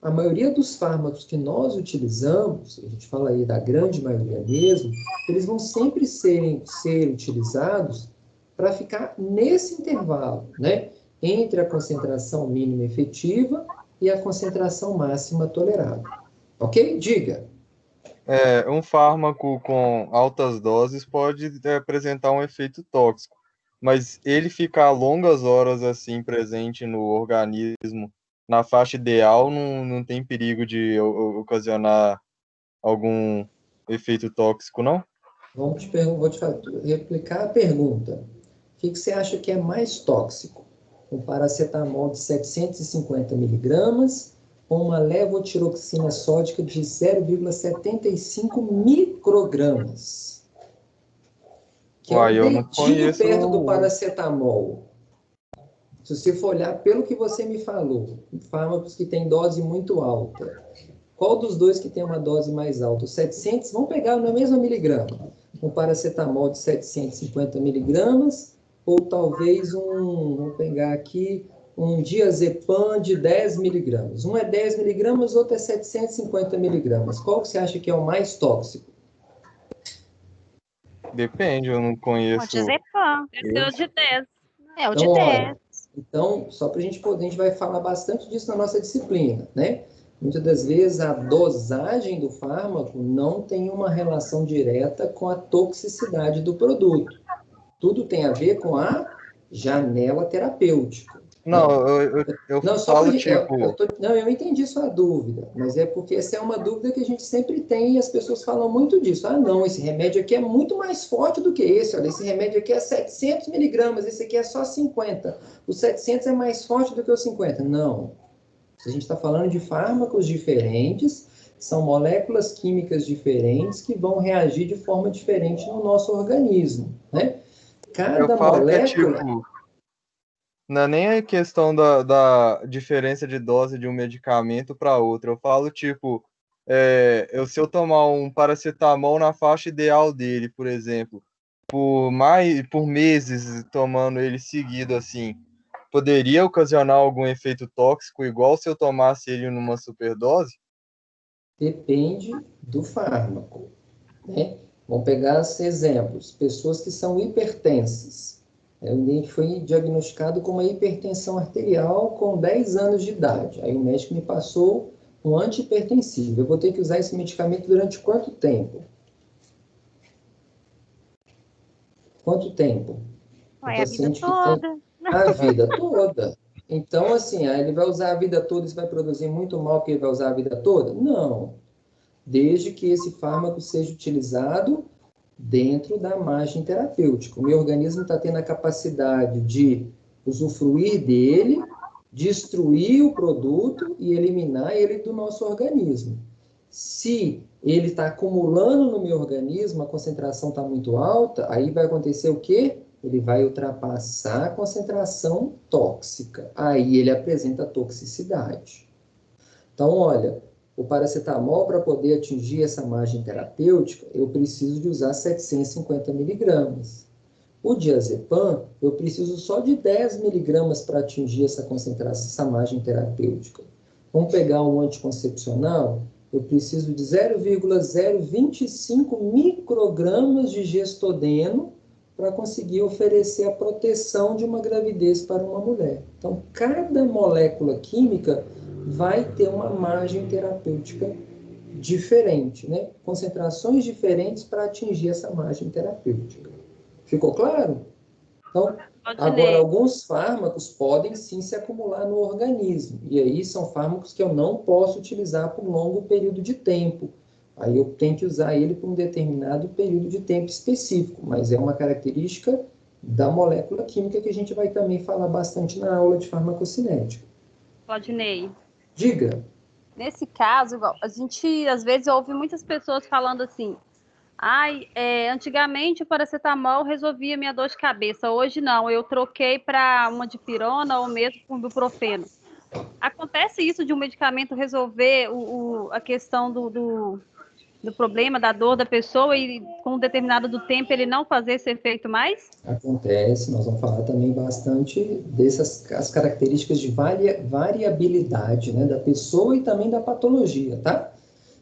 a maioria dos fármacos que nós utilizamos, a gente fala aí da grande maioria mesmo, eles vão sempre ser utilizados para ficar nesse intervalo, né? Entre a concentração mínima efetiva e a concentração máxima tolerada. Ok? Diga. Um fármaco com altas doses pode apresentar um efeito tóxico, mas ele ficar longas horas assim presente no organismo, na faixa ideal, não tem perigo de ocasionar algum efeito tóxico, não? Vou te replicar a pergunta. O que você acha que é mais tóxico? Um paracetamol de 750 miligramas ou uma levotiroxina sódica de 0,75 microgramas? Que é um dedinho perto do paracetamol. Se você for olhar pelo que você me falou, fármacos que têm dose muito alta, qual dos dois que tem uma dose mais alta? Os 700, vamos pegar na mesma miligrama. Um paracetamol de 750 miligramas, ou talvez vamos pegar aqui, um diazepam de 10 miligramas. Um é 10 miligramas, outro é 750 miligramas. Qual que você acha que é o mais tóxico? Depende, eu não O conheço. diazepam. Esse é o de 10. É o de Então, 10. olha, então, só para a gente poder, a gente vai falar bastante disso na nossa disciplina, né? Muitas das vezes a dosagem do fármaco não tem uma relação direta com a toxicidade do produto. Tudo tem a ver com a janela terapêutica. Não, Né? eu Não, só falo pra, tipo. não, eu entendi sua dúvida, mas é porque essa é uma dúvida que a gente sempre tem e as pessoas falam muito disso. Ah, não, esse remédio aqui é muito mais forte do que esse. Olha, esse remédio aqui é 700 miligramas, esse aqui é só 50. O 700 é mais forte do que o 50. Não. A gente está falando de fármacos diferentes, são moléculas químicas diferentes que vão reagir de forma diferente no nosso organismo, né? Eu Cada falo que é molécula... tipo. Não é nem a questão da diferença de dose de um medicamento para outro. Eu falo, tipo, se eu tomar um paracetamol na faixa ideal dele, por exemplo, por meses tomando ele seguido, assim, poderia ocasionar algum efeito tóxico, igual se eu tomasse ele numa superdose? Depende do fármaco, né? Vamos pegar esses exemplos. Pessoas que são hipertensas. Alguém que foi diagnosticado com uma hipertensão arterial com 10 anos de idade. Aí o médico me passou um antihipertensivo. Eu vou ter que usar esse medicamento durante quanto tempo? Quanto tempo? O Vai a vida paciente que toda. tem a vida toda. Então, assim, aí ele vai usar a vida toda e isso vai produzir muito mal porque ele vai usar a vida toda? Não. Desde que esse fármaco seja utilizado dentro da margem terapêutica. O meu organismo está tendo a capacidade de usufruir dele, destruir o produto e eliminar ele do nosso organismo. Se ele está acumulando no meu organismo, a concentração está muito alta, aí vai acontecer o quê? Ele vai ultrapassar a concentração tóxica. Aí ele apresenta toxicidade. Então, olha, o paracetamol, para poder atingir essa margem terapêutica, eu preciso de usar 750 miligramas. O diazepam, eu preciso só de 10 miligramas para atingir essa concentração, essa margem terapêutica. Vamos pegar um anticoncepcional, eu preciso de 0,025 microgramas de gestodeno para conseguir oferecer a proteção de uma gravidez para uma mulher. Então, cada molécula química vai ter uma margem terapêutica diferente, né? Concentrações diferentes para atingir essa margem terapêutica. Ficou claro? Então, agora, alguns fármacos podem sim se acumular no organismo, e aí são fármacos que eu não posso utilizar por um longo período de tempo. Aí eu tenho que usar ele por um determinado período de tempo específico, mas é uma característica da molécula química que a gente vai também falar bastante na aula de farmacocinética. Claudinei. Diga. Nesse caso, a gente às vezes ouve muitas pessoas falando assim: antigamente o paracetamol resolvia minha dor de cabeça, hoje não, eu troquei para uma dipirona ou mesmo com ibuprofeno. Acontece isso de um medicamento resolver a questão do problema, da dor da pessoa e com um determinado do tempo ele não fazer esse efeito mais? Acontece, nós vamos falar também bastante as características de variabilidade, né, da pessoa e também da patologia, tá?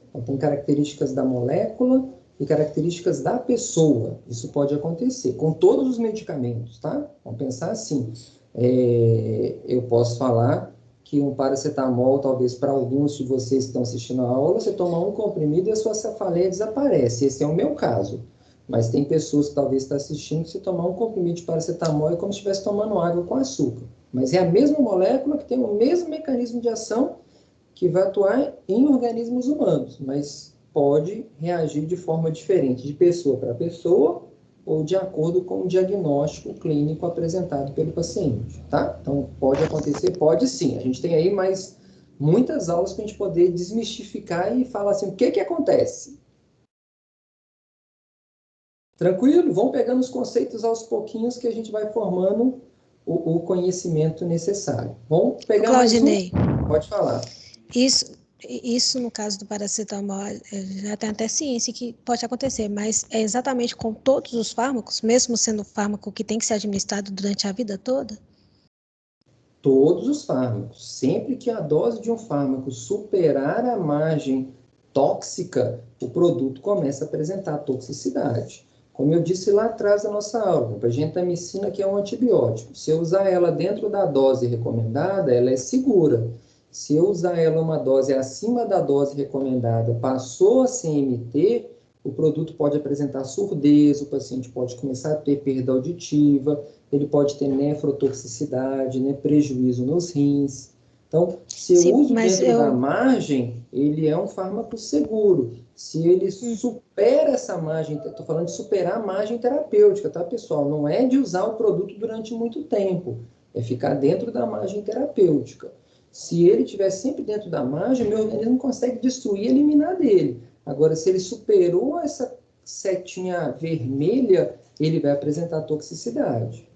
Então, tem características da molécula e características da pessoa. Isso pode acontecer com todos os medicamentos, tá? Vamos pensar assim. Eu posso falar que um paracetamol, talvez para alguns de vocês que estão assistindo a aula, você toma um comprimido e a sua cefaleia desaparece. Esse é o meu caso. Mas tem pessoas que talvez estão assistindo que se tomar um comprimido de paracetamol é como se estivesse tomando água com açúcar. Mas é a mesma molécula que tem o mesmo mecanismo de ação que vai atuar em organismos humanos, mas pode reagir de forma diferente de pessoa para pessoa ou de acordo com o diagnóstico clínico apresentado pelo paciente, tá? Então, pode acontecer, pode sim. A gente tem aí mais muitas aulas para a gente poder desmistificar e falar assim, o que acontece? Tranquilo? Vão pegando os conceitos aos pouquinhos que a gente vai formando o conhecimento necessário. Vamos pegar Claudinei, mais um? Pode falar. Isso, no caso do paracetamol, já tem até ciência que pode acontecer, mas é exatamente com todos os fármacos, mesmo sendo fármaco que tem que ser administrado durante a vida toda? Todos os fármacos. Sempre que a dose de um fármaco superar a margem tóxica, o produto começa a apresentar toxicidade. Como eu disse lá atrás da nossa aula, a gentamicina, que é um antibiótico, se eu usar ela dentro da dose recomendada, ela é segura. Se eu usar ela uma dose acima da dose recomendada, passou a CMT, o produto pode apresentar surdez, o paciente pode começar a ter perda auditiva, ele pode ter nefrotoxicidade, né, prejuízo nos rins. Então, se eu uso dentro da margem, ele é um fármaco seguro. Se ele supera essa margem, estou falando de superar a margem terapêutica, tá, pessoal? Não é de usar o produto durante muito tempo, é ficar dentro da margem terapêutica. Se ele estiver sempre dentro da margem, meu organismo consegue destruir e eliminar dele. Agora, se ele superou essa setinha vermelha, ele vai apresentar toxicidade.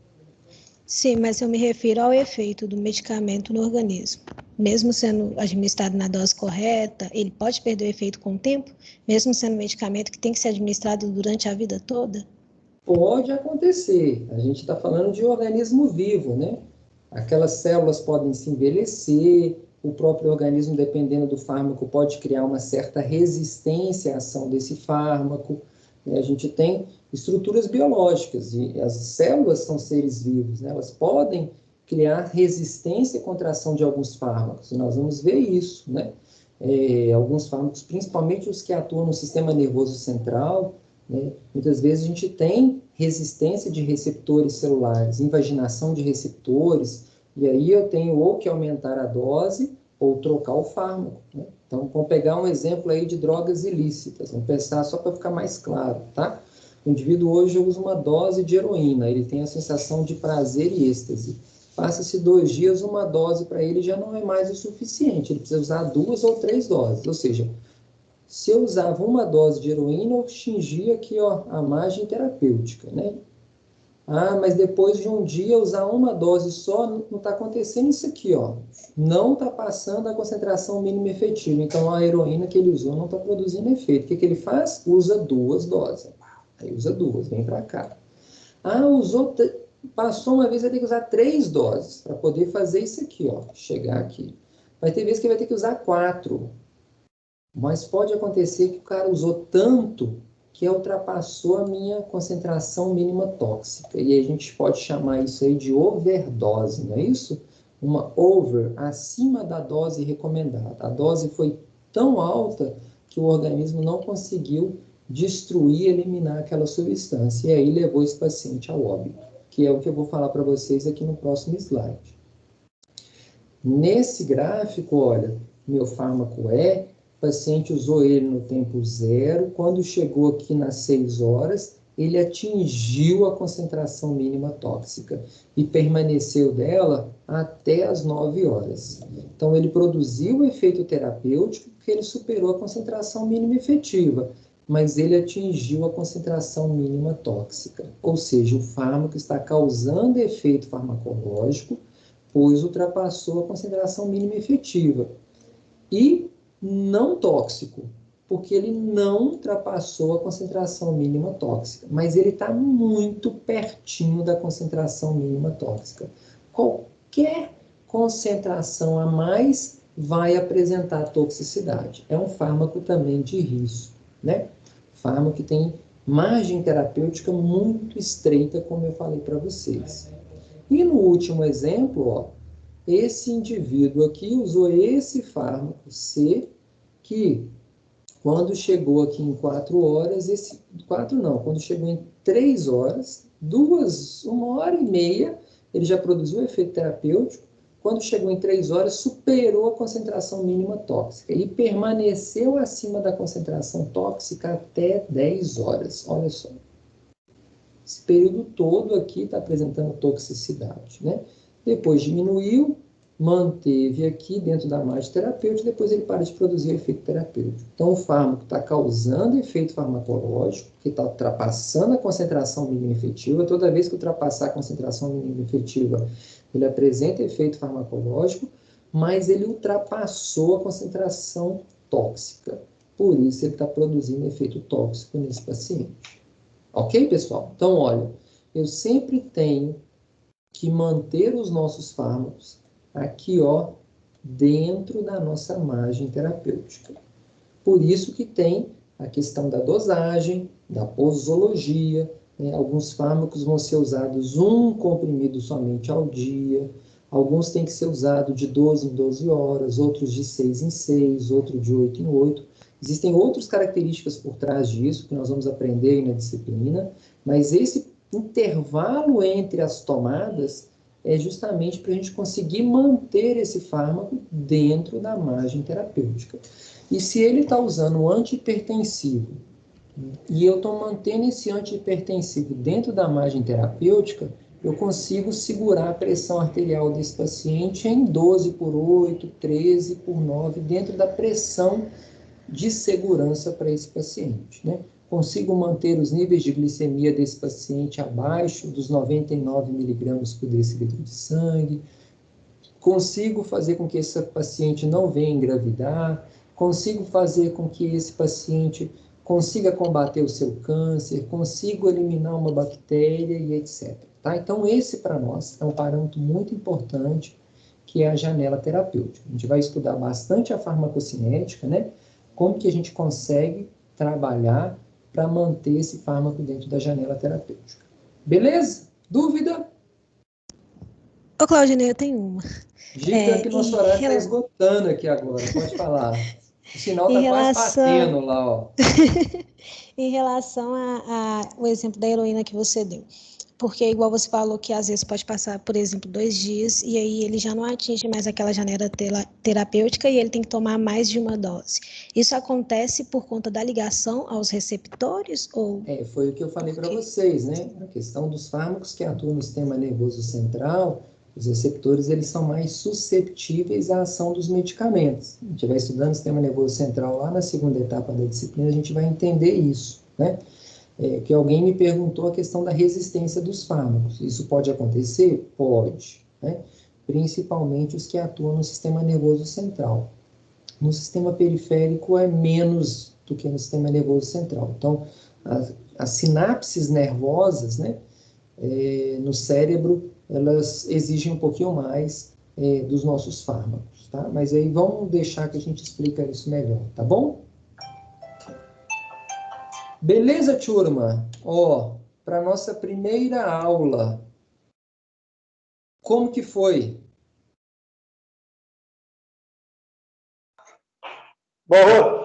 Sim, mas eu me refiro ao efeito do medicamento no organismo. Mesmo sendo administrado na dose correta, ele pode perder o efeito com o tempo? Mesmo sendo um medicamento que tem que ser administrado durante a vida toda? Pode acontecer. A gente está falando de organismo vivo, né? Aquelas células podem se envelhecer, o próprio organismo, dependendo do fármaco, pode criar uma certa resistência à ação desse fármaco. A gente tem estruturas biológicas e as células são seres vivos, né? Elas podem criar resistência contra a ação de alguns fármacos, e nós vamos ver isso, né? Alguns fármacos, principalmente os que atuam no sistema nervoso central, né? Muitas vezes a gente tem resistência de receptores celulares, invaginação de receptores, e aí eu tenho ou que aumentar a dose ou trocar o fármaco, né? Então, vamos pegar um exemplo aí de drogas ilícitas, vamos pensar só para ficar mais claro, tá? O indivíduo hoje usa uma dose de heroína, ele tem a sensação de prazer e êxtase. Passa-se 2 dias, uma dose para ele já não é mais o suficiente, ele precisa usar 2 ou 3 doses, ou seja, se eu usava uma dose de heroína, eu atingia aqui, ó, a margem terapêutica, né? Ah, mas depois de um dia usar uma dose só, não está acontecendo isso aqui, ó. Não está passando a concentração mínima efetiva. Então, a heroína que ele usou não está produzindo efeito. O que ele faz? Usa 2 doses. Aí usa 2, vem para cá. Ah, passou uma vez, vai ter que usar 3 doses para poder fazer isso aqui, ó. Chegar aqui. Vai ter vezes que vai ter que usar 4. Mas pode acontecer que o cara usou tanto que ultrapassou a minha concentração mínima tóxica. E a gente pode chamar isso aí de overdose, não é isso? Uma over, acima da dose recomendada. A dose foi tão alta que o organismo não conseguiu destruir, eliminar aquela substância. E aí levou esse paciente ao óbito, que é o que eu vou falar para vocês aqui no próximo slide. Nesse gráfico, olha, meu fármaco o paciente usou ele no tempo 0, quando chegou aqui nas 6 horas, ele atingiu a concentração mínima tóxica e permaneceu dela até as 9 horas. Então, ele produziu o efeito terapêutico porque ele superou a concentração mínima efetiva, mas ele atingiu a concentração mínima tóxica. Ou seja, o fármaco está causando efeito farmacológico, pois ultrapassou a concentração mínima efetiva. E não tóxico, porque ele não ultrapassou a concentração mínima tóxica, mas ele está muito pertinho da concentração mínima tóxica. Qualquer concentração a mais vai apresentar toxicidade. É um fármaco também de risco, né? Fármaco que tem margem terapêutica muito estreita, como eu falei para vocês. E no último exemplo, ó, esse indivíduo aqui usou esse fármaco C, que quando chegou aqui em 4 horas, quando chegou em 3 horas, 1h30, ele já produziu o efeito terapêutico. Quando chegou em 3 horas, superou a concentração mínima tóxica e permaneceu acima da concentração tóxica até 10 horas. Olha só. Esse período todo aqui está apresentando toxicidade, né? Depois diminuiu, manteve aqui dentro da margem terapêutica, depois ele para de produzir o efeito terapêutico. Então, o fármaco está causando efeito farmacológico, que está ultrapassando a concentração mínima efetiva. Toda vez que ultrapassar a concentração mínima efetiva, ele apresenta efeito farmacológico, mas ele ultrapassou a concentração tóxica. Por isso, ele está produzindo efeito tóxico nesse paciente. Ok, pessoal? Então, olha, eu sempre tenho que manter os nossos fármacos aqui, ó, dentro da nossa margem terapêutica. Por isso que tem a questão da dosagem, da posologia, né? Alguns fármacos vão ser usados um comprimido somente ao dia, alguns têm que ser usados de 12 em 12 horas, outros de 6 em 6, outro de 8 em 8. Existem outras características por trás disso, que nós vamos aprender aí na disciplina, mas esse intervalo entre as tomadas é justamente para a gente conseguir manter esse fármaco dentro da margem terapêutica. E se ele está usando um antihipertensivo, e eu estou mantendo esse antihipertensivo dentro da margem terapêutica, eu consigo segurar a pressão arterial desse paciente em 12/8, 13/9, dentro da pressão de segurança para esse paciente, né? Consigo manter os níveis de glicemia desse paciente abaixo dos 99 miligramas por decilitro de sangue, consigo fazer com que esse paciente não venha engravidar, consigo fazer com que esse paciente consiga combater o seu câncer, consigo eliminar uma bactéria e etc. Tá? Então, esse para nós é um parâmetro muito importante, que é a janela terapêutica. A gente vai estudar bastante a farmacocinética, né? Como que a gente consegue trabalhar para manter esse fármaco dentro da janela terapêutica. Beleza? Dúvida? Ô, Claudinei, eu tenho uma. Diga que nosso horário está esgotando aqui agora, pode falar. O sinal está quase batendo lá, ó. Em relação ao exemplo da heroína que você deu. Porque, igual você falou, que às vezes pode passar, por exemplo, 2 dias, e aí ele já não atinge mais aquela janela terapêutica e ele tem que tomar mais de uma dose. Isso acontece por conta da ligação aos receptores? Ou... Foi o que eu falei para vocês, né? A questão dos fármacos que atuam no sistema nervoso central, os receptores, eles são mais susceptíveis à ação dos medicamentos. A gente vai estudando o sistema nervoso central lá na segunda etapa da disciplina, a gente vai entender isso, né? Que alguém me perguntou a questão da resistência dos fármacos. Isso pode acontecer? Pode, né? Principalmente os que atuam no sistema nervoso central. No sistema periférico é menos do que no sistema nervoso central. Então, as sinapses nervosas, né, no cérebro, elas exigem um pouquinho mais dos nossos fármacos, tá? Mas aí vamos deixar que a gente explica isso melhor, tá bom? Beleza, turma? Ó, para nossa primeira aula, como que foi? Boa!